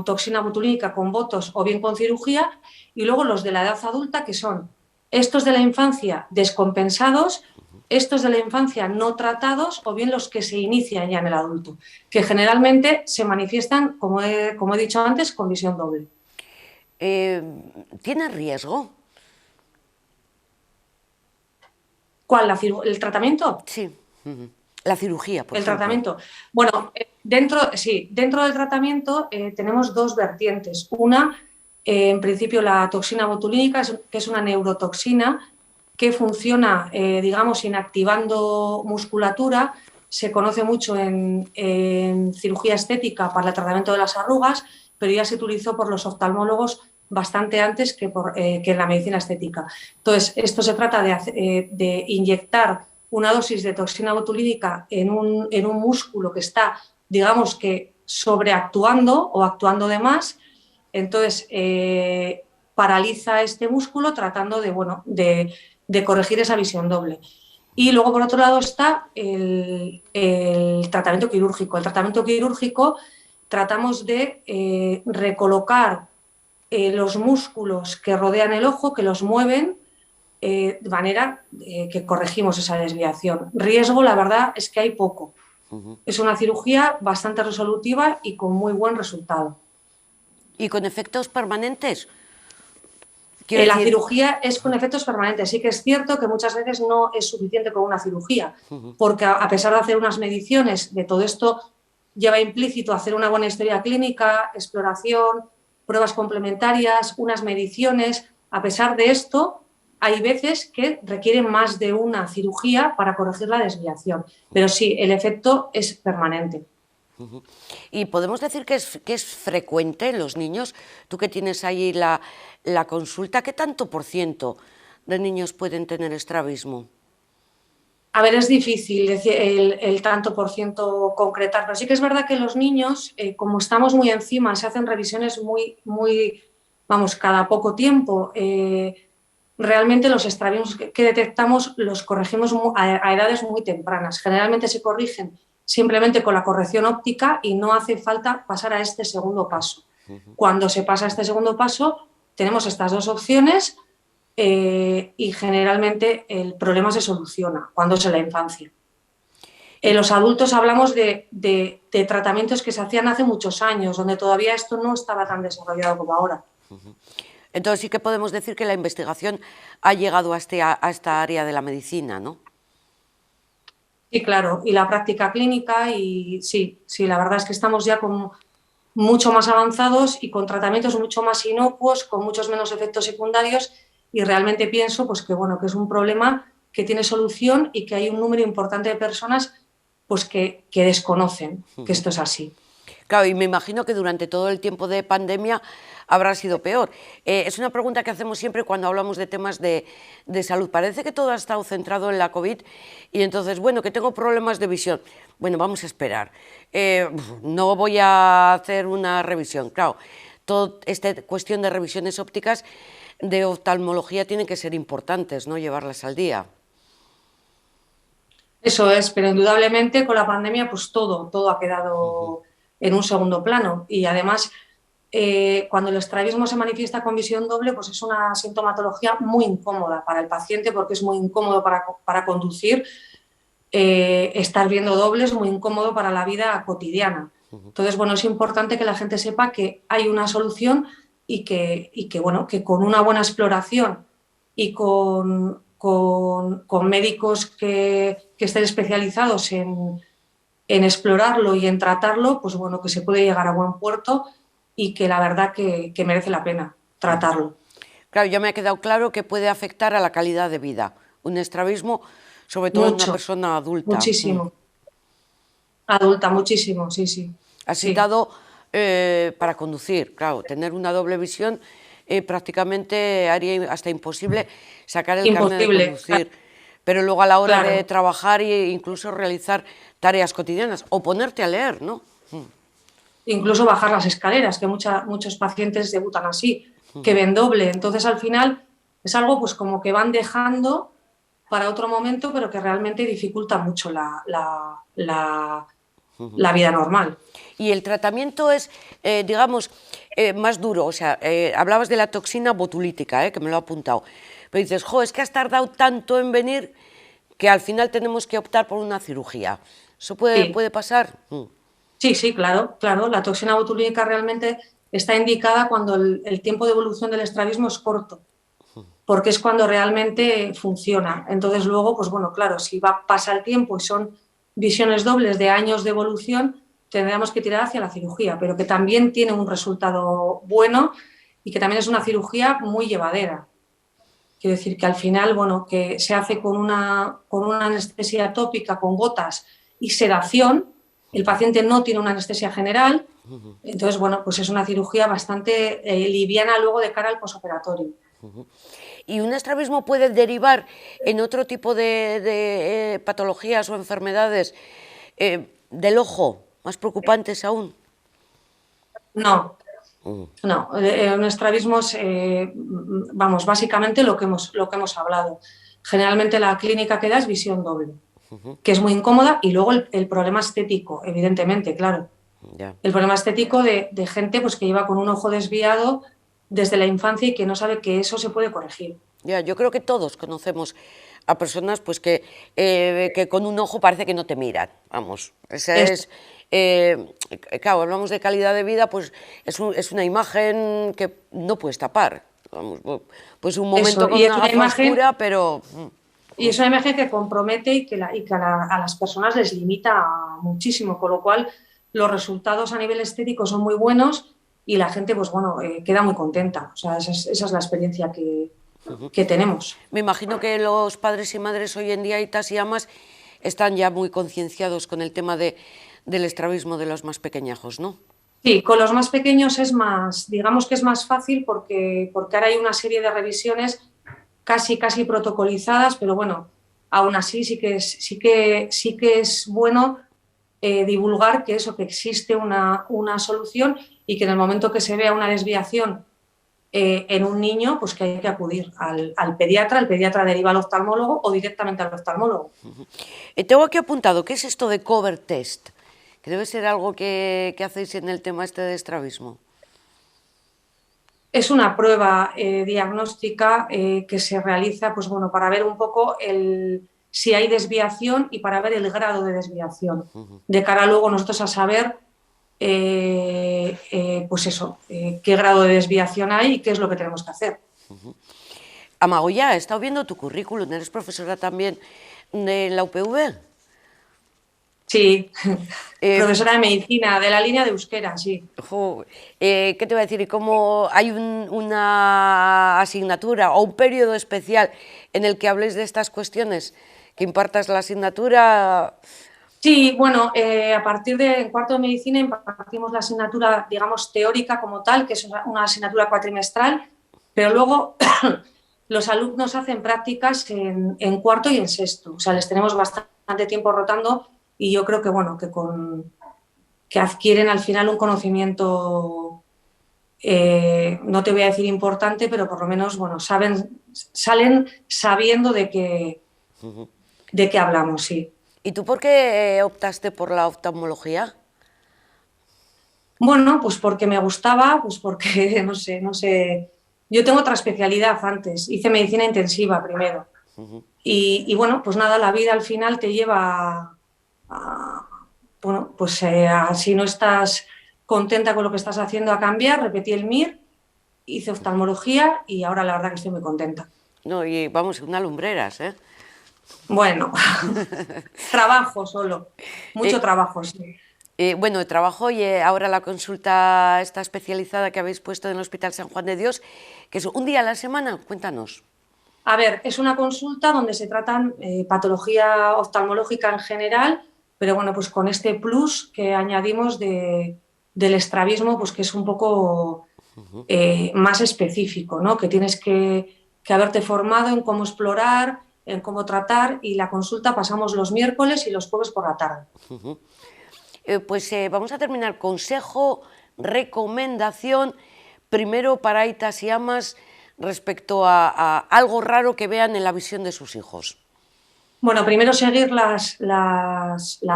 toxina botulínica, con botox o bien con cirugía, y luego los de la edad adulta, que son estos de la infancia descompensados, estos de la infancia no tratados o bien los que se inician ya en el adulto, que generalmente se manifiestan, como he dicho antes, con visión doble. ¿Tiene riesgo? ¿Cuál? ¿El tratamiento? Sí, la cirugía, por ejemplo. El tratamiento. Bueno, dentro del tratamiento tenemos dos vertientes. Una, en principio, la toxina botulínica, que es una neurotoxina que funciona, digamos, inactivando musculatura. Se conoce mucho en cirugía estética para el tratamiento de las arrugas, pero ya se utilizó por los oftalmólogos bastante antes que en la medicina estética. Entonces, esto se trata de inyectar una dosis de toxina botulínica en un músculo que está, digamos que, sobreactuando o actuando de más. Entonces, paraliza este músculo tratando de corregir esa visión doble. Y luego, por otro lado, está el tratamiento quirúrgico. El tratamiento quirúrgico tratamos de recolocar los músculos que rodean el ojo, que los mueven, de manera que corregimos esa desviación. Riesgo, la verdad, es que hay poco. Es una cirugía bastante resolutiva y con muy buen resultado. ¿Y con efectos permanentes? La cirugía es con efectos permanentes. Sí que es cierto que muchas veces no es suficiente con una cirugía, porque a pesar de hacer unas mediciones de todo esto, lleva implícito hacer una buena historia clínica, exploración, pruebas complementarias, unas mediciones. A pesar de esto, hay veces que requieren más de una cirugía para corregir la desviación. Pero sí, el efecto es permanente. ¿Y podemos decir que es frecuente en los niños? Tú que tienes ahí la consulta, ¿qué tanto por ciento de niños pueden tener estrabismo? A ver, es difícil decir el tanto por ciento concretar, pero sí que es verdad que los niños, como estamos muy encima, se hacen revisiones cada poco tiempo. Realmente los estrabismos que detectamos los corregimos a edades muy tempranas. Generalmente se corrigen simplemente con la corrección óptica y no hace falta pasar a este segundo paso. Cuando se pasa a este segundo paso, tenemos estas dos opciones y generalmente el problema se soluciona cuando es en la infancia. En los adultos hablamos de tratamientos que se hacían hace muchos años, donde todavía esto no estaba tan desarrollado como ahora. Entonces sí que podemos decir que la investigación ha llegado a esta área de la medicina, ¿no? Sí, claro, y la práctica clínica, y sí, la verdad es que estamos ya mucho más avanzados y con tratamientos mucho más inocuos, con muchos menos efectos secundarios, y realmente pienso pues, que es un problema que tiene solución y que hay un número importante de personas pues, que desconocen que esto es así. Claro, y me imagino que durante todo el tiempo de pandemia habrá sido peor. Es una pregunta que hacemos siempre cuando hablamos de temas de salud. Parece que todo ha estado centrado en la COVID y entonces, bueno, que tengo problemas de visión. Bueno, vamos a esperar. No voy a hacer una revisión. Claro, toda esta cuestión de revisiones ópticas de oftalmología tienen que ser importantes, ¿no? Llevarlas al día. Eso es, pero indudablemente con la pandemia pues todo ha quedado en un segundo plano y además cuando el estrabismo se manifiesta con visión doble pues es una sintomatología muy incómoda para el paciente porque es muy incómodo para conducir, estar viendo doble es muy incómodo para la vida cotidiana. Entonces, bueno, es importante que la gente sepa que hay una solución y que con una buena exploración y con médicos que estén especializados en explorarlo y en tratarlo, pues bueno, que se puede llegar a buen puerto y que la verdad que merece la pena tratarlo. Claro, ya me ha quedado claro que puede afectar a la calidad de vida. Un estrabismo, sobre todo en una persona adulta. Muchísimo. Adulta, muchísimo, sí. Así dado para conducir, claro, tener una doble visión prácticamente haría hasta imposible sacar el carnet de conducir. Pero luego a la hora de trabajar e incluso realizar tareas cotidianas o ponerte a leer, ¿no? Incluso bajar las escaleras, que muchos pacientes debutan así, que ven doble. Entonces, al final, es algo pues como que van dejando para otro momento, pero que realmente dificulta mucho la vida normal. Y el tratamiento es, digamos, más duro. O sea, hablabas de la toxina botulítica, que me lo he apuntado. Pero dices, jo, es que has tardado tanto en venir que al final tenemos que optar por una cirugía. ¿Eso puede pasar? Sí, sí, claro, claro. La toxina botulínica realmente está indicada cuando el tiempo de evolución del estrabismo es corto, porque es cuando realmente funciona. Entonces luego, pues bueno, claro, si pasa el tiempo y son visiones dobles de años de evolución, tendríamos que tirar hacia la cirugía, pero que también tiene un resultado bueno y que también es una cirugía muy llevadera. Quiero decir que al final, bueno, que se hace con una anestesia tópica, con gotas y sedación. El paciente no tiene una anestesia general, entonces, bueno, pues es una cirugía bastante liviana luego de cara al posoperatorio. ¿Y un estrabismo puede derivar en otro tipo de patologías o enfermedades del ojo, más preocupantes aún? No, no. Un estrabismo es, vamos, básicamente lo que hemos hablado. Generalmente la clínica que da es visión doble, que es muy incómoda, y luego el problema estético, evidentemente, claro. Ya. El problema estético de gente pues, que lleva con un ojo desviado desde la infancia y que no sabe que eso se puede corregir. Ya, yo creo que todos conocemos a personas pues que con un ojo parece que no te miran, vamos. Esa es, claro, hablamos de calidad de vida, pues es una imagen que no puedes tapar. Vamos, pues un momento con una gafa oscura, pero... Y es una imagen que compromete y que a las personas les limita muchísimo, con lo cual los resultados a nivel estético son muy buenos y la gente, pues bueno, queda muy contenta. O sea, esa es la experiencia que tenemos. Me imagino que los padres y madres hoy en día, aitas y amas, están ya muy concienciados con el tema del estrabismo de los más pequeñajos, ¿no? Sí, con los más pequeños es más, digamos que es más fácil porque ahora hay una serie de revisiones casi protocolizadas, pero bueno, aún así sí que es bueno divulgar que existe una solución y que en el momento que se vea una desviación en un niño, pues que hay que acudir al pediatra, el pediatra deriva al oftalmólogo o directamente al oftalmólogo. Tengo aquí apuntado, ¿qué es esto de cover test? Que debe ser algo que hacéis en el tema este de estrabismo. Es una prueba diagnóstica que se realiza pues, bueno, para ver un poco si hay desviación y para ver el grado de desviación. De cara luego nosotros a saber pues eso, qué grado de desviación hay y qué es lo que tenemos que hacer. Amagoya, he estado viendo tu currículum, eres profesora también de la UPV. Sí, profesora de medicina, de la línea de euskera, sí. ¿Qué te voy a decir? ¿Y cómo hay una asignatura o un periodo especial en el que habléis de estas cuestiones? ¿Que impartas la asignatura? Sí, bueno, a partir de cuarto de medicina impartimos la asignatura, digamos, teórica como tal, que es una asignatura cuatrimestral, pero luego los alumnos hacen prácticas en cuarto y en sexto. O sea, les tenemos bastante tiempo rotando. Y yo creo que, bueno, que adquieren al final un conocimiento, no te voy a decir importante, pero por lo menos, bueno, salen sabiendo de qué hablamos, sí. ¿Y tú por qué optaste por la oftalmología? Bueno, pues porque me gustaba, pues porque, no sé. Yo tengo otra especialidad antes, hice medicina intensiva primero. Y bueno, pues nada, la vida al final te lleva... bueno, pues si no estás contenta con lo que estás haciendo, a cambiar, repetí el MIR, hice oftalmología y ahora la verdad que estoy muy contenta. No, y vamos, una lumbreras, ¿eh? Bueno, trabajo solo, mucho trabajo, sí. Bueno, el trabajo y ahora la consulta esta especializada que habéis puesto en el Hospital San Juan de Dios, que es un día a la semana, cuéntanos. A ver, es una consulta donde se tratan patología oftalmológica en general, pero bueno, pues con este plus que añadimos del estrabismo, pues que es un poco más específico, ¿no? Que tienes que haberte formado en cómo explorar, en cómo tratar, y la consulta pasamos los miércoles y los jueves por la tarde. Pues vamos a terminar. Consejo, recomendación, primero para aitas y amas respecto a algo raro que vean en la visión de sus hijos. Bueno, primero seguir las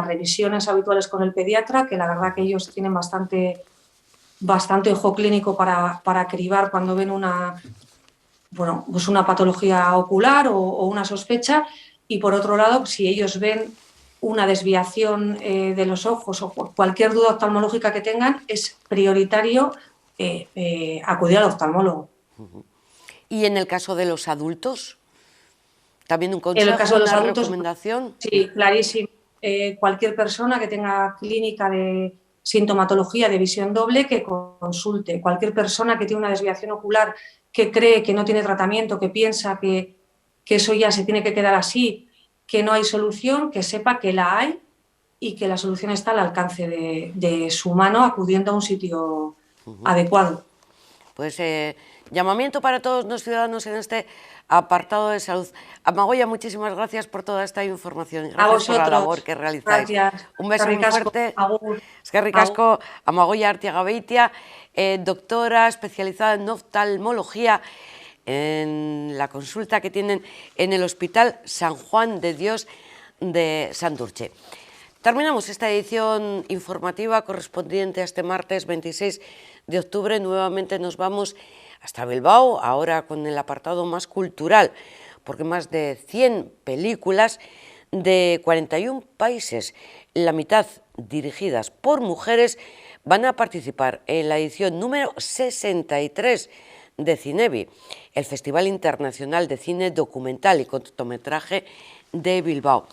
revisiones habituales con el pediatra, que la verdad que ellos tienen bastante ojo clínico para cribar cuando ven una patología ocular o una sospecha. Y por otro lado, si ellos ven una desviación de los ojos o cualquier duda oftalmológica que tengan, es prioritario acudir al oftalmólogo. ¿Y en el caso de los adultos? ¿También un consejo, en el caso de los una adultos, recomendación? Sí, clarísimo. Cualquier persona que tenga clínica de sintomatología de visión doble que consulte. Cualquier persona que tiene una desviación ocular, que cree que no tiene tratamiento, que piensa que eso ya se tiene que quedar así, que no hay solución, que sepa que la hay y que la solución está al alcance de su mano acudiendo a un sitio adecuado. Pues llamamiento para todos los ciudadanos en este apartado de salud. Amagoya, muchísimas gracias por toda esta información. Gracias por la labor que realizáis. Gracias. Un beso muy fuerte. Eskerrik asko, Amagoya Artiagabeitia, doctora especializada en oftalmología en la consulta que tienen en el Hospital San Juan de Dios de Santurce. Terminamos esta edición informativa correspondiente a este martes 26 de octubre. Nuevamente nos vamos hasta Bilbao, ahora con el apartado más cultural, porque más de 100 películas de 41 países, la mitad dirigidas por mujeres, van a participar en la edición número 63 de Cinebi, el Festival Internacional de Cine Documental y Cortometraje de Bilbao.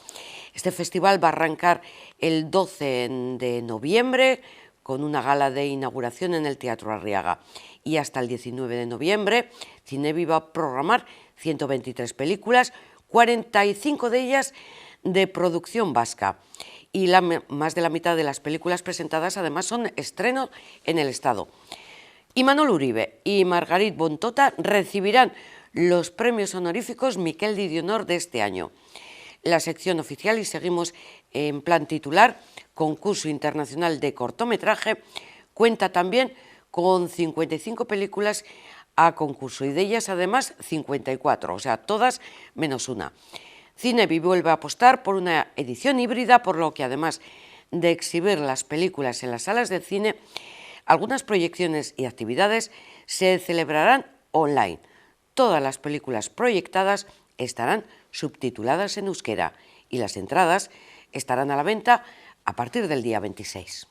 Este festival va a arrancar el 12 de noviembre con una gala de inauguración en el Teatro Arriaga, y hasta el 19 de noviembre Cinebi va a programar 123 películas, 45 de ellas de producción vasca, y más de la mitad de las películas presentadas además son estrenos en el Estado. Imanol Uribe y Margarit Bontota recibirán los premios honoríficos Miquel Di Honor de este año. La sección oficial, y seguimos en plan titular, concurso internacional de cortometraje, cuenta también con 55 películas a concurso, y de ellas además 54, o sea, todas menos una. Cinebi vuelve a apostar por una edición híbrida, por lo que además de exhibir las películas en las salas de cine, algunas proyecciones y actividades se celebrarán online. Todas las películas proyectadas estarán subtituladas en euskera y las entradas estarán a la venta a partir del día 26.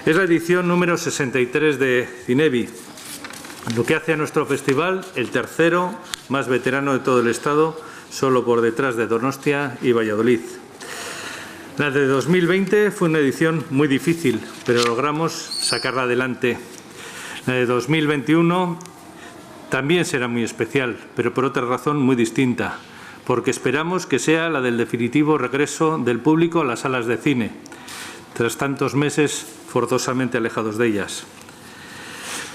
Es la edición número 63 de Cinebi, lo que hace a nuestro festival el tercero más veterano de todo el Estado, solo por detrás de Donostia y Valladolid. La de 2020 fue una edición muy difícil, pero logramos sacarla adelante. La de 2021 también será muy especial, pero por otra razón muy distinta, porque esperamos que sea la del definitivo regreso del público a las salas de cine, tras tantos meses forzosamente alejados de ellas.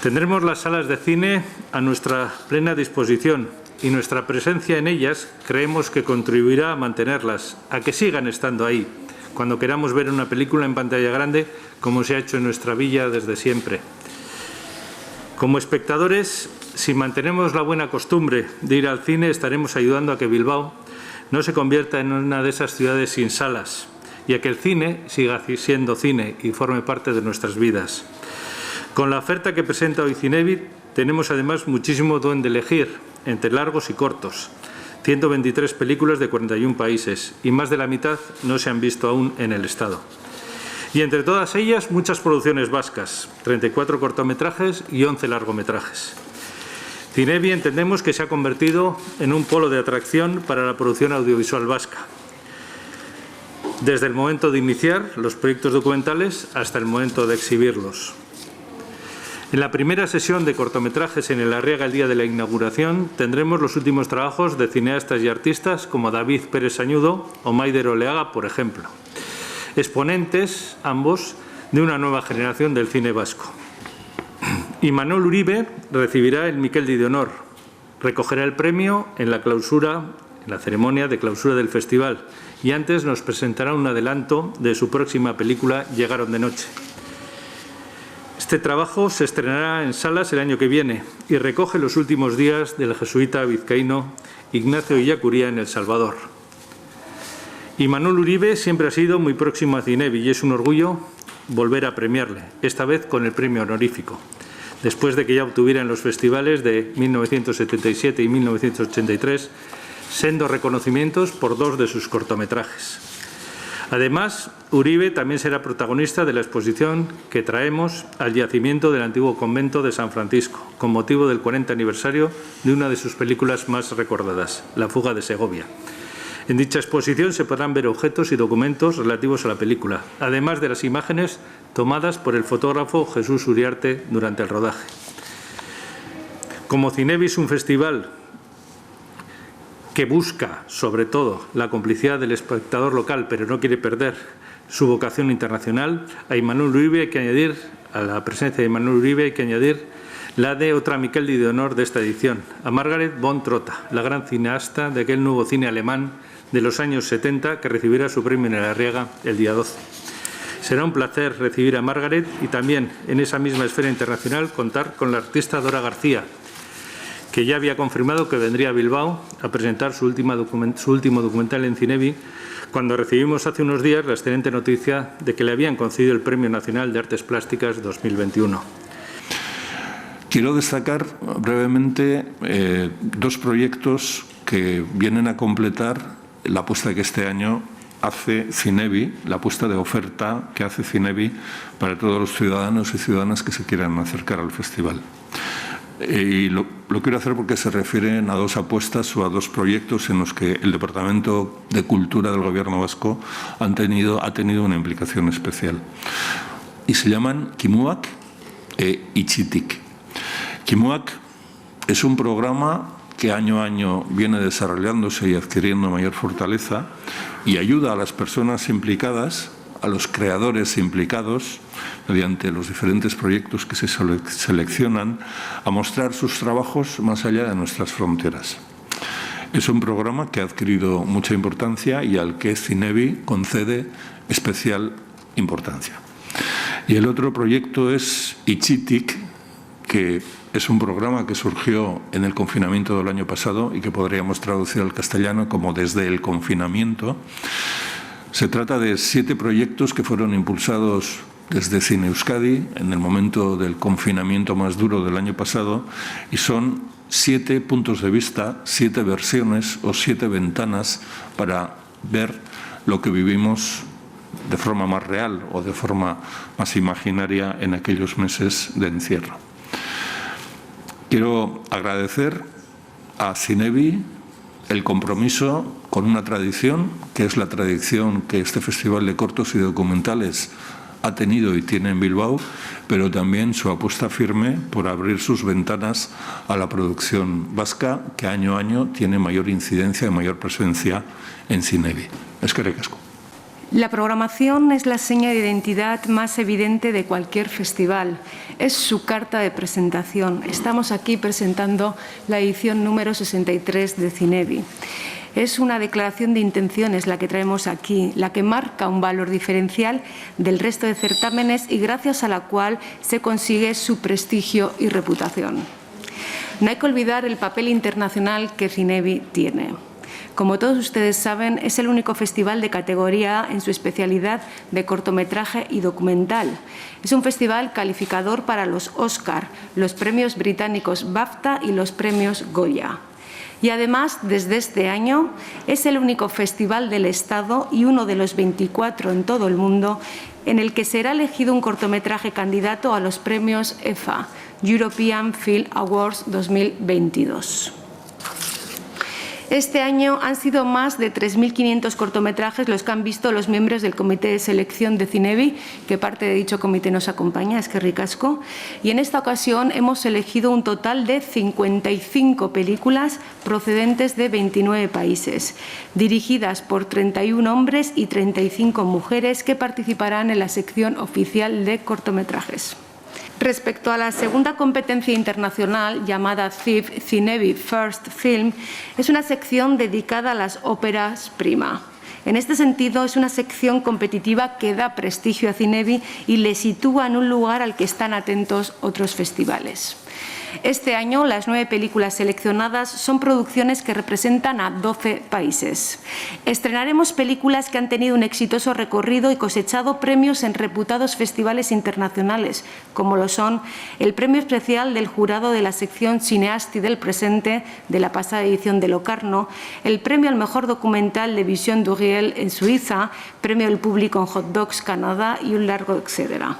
Tendremos las salas de cine a nuestra plena disposición, y nuestra presencia en ellas creemos que contribuirá a mantenerlas, a que sigan estando ahí, cuando queramos ver una película en pantalla grande, como se ha hecho en nuestra villa desde siempre. Como espectadores, si mantenemos la buena costumbre de ir al cine, estaremos ayudando a que Bilbao no se convierta en una de esas ciudades sin salas, y a que el cine siga siendo cine y forme parte de nuestras vidas. Con la oferta que presenta hoy Cinebi, tenemos además muchísimo donde elegir, entre largos y cortos. 123 películas de 41 países, y más de la mitad no se han visto aún en el Estado. Y entre todas ellas, muchas producciones vascas, 34 cortometrajes y 11 largometrajes. Cinebi entendemos que se ha convertido en un polo de atracción para la producción audiovisual vasca, desde el momento de iniciar los proyectos documentales hasta el momento de exhibirlos. En la primera sesión de cortometrajes en el Arriaga el día de la inauguración tendremos los últimos trabajos de cineastas y artistas como David Pérez Sañudo o Maider Oleaga, por ejemplo. Exponentes, ambos, de una nueva generación del cine vasco. Y Manuel Uribe recibirá el Miquel de Honor. Recogerá el premio en la ceremonia de clausura del festival, y antes nos presentará un adelanto de su próxima película Llegaron de noche. Este trabajo se estrenará en salas el año que viene y recoge los últimos días del jesuita vizcaíno Ignacio Illacuría en El Salvador. Y Manuel Uribe siempre ha sido muy próximo a Zinebi y es un orgullo volver a premiarle, esta vez con el premio honorífico, después de que ya obtuviera en los festivales de 1977 y 1983 sendos reconocimientos por 2 de sus cortometrajes. Además, Uribe también será protagonista de la exposición que traemos al yacimiento del antiguo convento de San Francisco, con motivo del 40 aniversario de una de sus películas más recordadas, La fuga de Segovia. En dicha exposición se podrán ver objetos y documentos relativos a la película, además de las imágenes tomadas por el fotógrafo Jesús Uriarte durante el rodaje. Como Zinebi es un festival que busca, sobre todo, la complicidad del espectador local, pero no quiere perder su vocación internacional, a la presencia de Manuel Uribe hay que añadir la de otra Miquel de Honor de esta edición, a Margaret von Trotta, la gran cineasta de aquel nuevo cine alemán de los años 70 que recibirá su premio en el Arriaga el día 12. Será un placer recibir a Margaret y también en esa misma esfera internacional contar con la artista Dora García, que ya había confirmado que vendría a Bilbao a presentar su último documental en Zinebi, cuando recibimos hace unos días la excelente noticia de que le habían concedido el Premio Nacional de Artes Plásticas 2021. Quiero destacar brevemente 2 proyectos que vienen a completar la apuesta que este año hace Zinebi, la apuesta de oferta que hace Zinebi para todos los ciudadanos y ciudadanas que se quieran acercar al festival. Y lo quiero hacer porque se refieren a 2 apuestas o a 2 proyectos en los que el Departamento de Cultura del Gobierno vasco ha tenido una implicación especial. Y se llaman Kimuak e Itxitik. Kimuak es un programa que año a año viene desarrollándose y adquiriendo mayor fortaleza y ayuda a las personas implicadas, a los creadores implicados, mediante los diferentes proyectos que se seleccionan, a mostrar sus trabajos más allá de nuestras fronteras. Es un programa que ha adquirido mucha importancia y al que Zinebi concede especial importancia. Y el otro proyecto es Itxitik, que es un programa que surgió en el confinamiento del año pasado y que podríamos traducir al castellano como Desde el confinamiento. Se trata de 7 proyectos que fueron impulsados desde Cine Euskadi en el momento del confinamiento más duro del año pasado y son 7 puntos de vista, 7 versiones o 7 ventanas para ver lo que vivimos de forma más real o de forma más imaginaria en aquellos meses de encierro. Quiero agradecer a Zinebi el compromiso con una tradición, que es la tradición que este Festival de Cortos y Documentales ha tenido y tiene en Bilbao, pero también su apuesta firme por abrir sus ventanas a la producción vasca, que año a año tiene mayor incidencia y mayor presencia en Zinebi. Eskerrik asko. La programación es la seña de identidad más evidente de cualquier festival. Es su carta de presentación. Estamos aquí presentando la edición número 63 de Zinebi. Es una declaración de intenciones la que traemos aquí, la que marca un valor diferencial del resto de certámenes y gracias a la cual se consigue su prestigio y reputación. No hay que olvidar el papel internacional que Zinebi tiene. Como todos ustedes saben, es el único festival de categoría en su especialidad de cortometraje y documental. Es un festival calificador para los Oscar, los premios británicos BAFTA y los premios Goya. Y además, desde este año, es el único festival del Estado y uno de los 24 en todo el mundo en el que será elegido un cortometraje candidato a los premios EFA, European Film Awards 2022. Este año han sido más de 3.500 cortometrajes los que han visto los miembros del Comité de Selección de Cinebi, que parte de dicho comité nos acompaña, eskerrik asko, y en esta ocasión hemos elegido un total de 55 películas procedentes de 29 países, dirigidas por 31 hombres y 35 mujeres que participarán en la sección oficial de cortometrajes. Respecto a la segunda competencia internacional, llamada CIF, Cinebi First Film, es una sección dedicada a las óperas prima. En este sentido, es una sección competitiva que da prestigio a Cinebi y le sitúa en un lugar al que están atentos otros festivales. Este año, las 9 películas seleccionadas son producciones que representan a 12 países. Estrenaremos películas que han tenido un exitoso recorrido y cosechado premios en reputados festivales internacionales, como lo son el premio especial del jurado de la sección Cineasti del Presente de la pasada edición de Locarno, el premio al mejor documental de Vision du Réel en Suiza, premio del público en Hot Docs Canadá y un largo etcétera.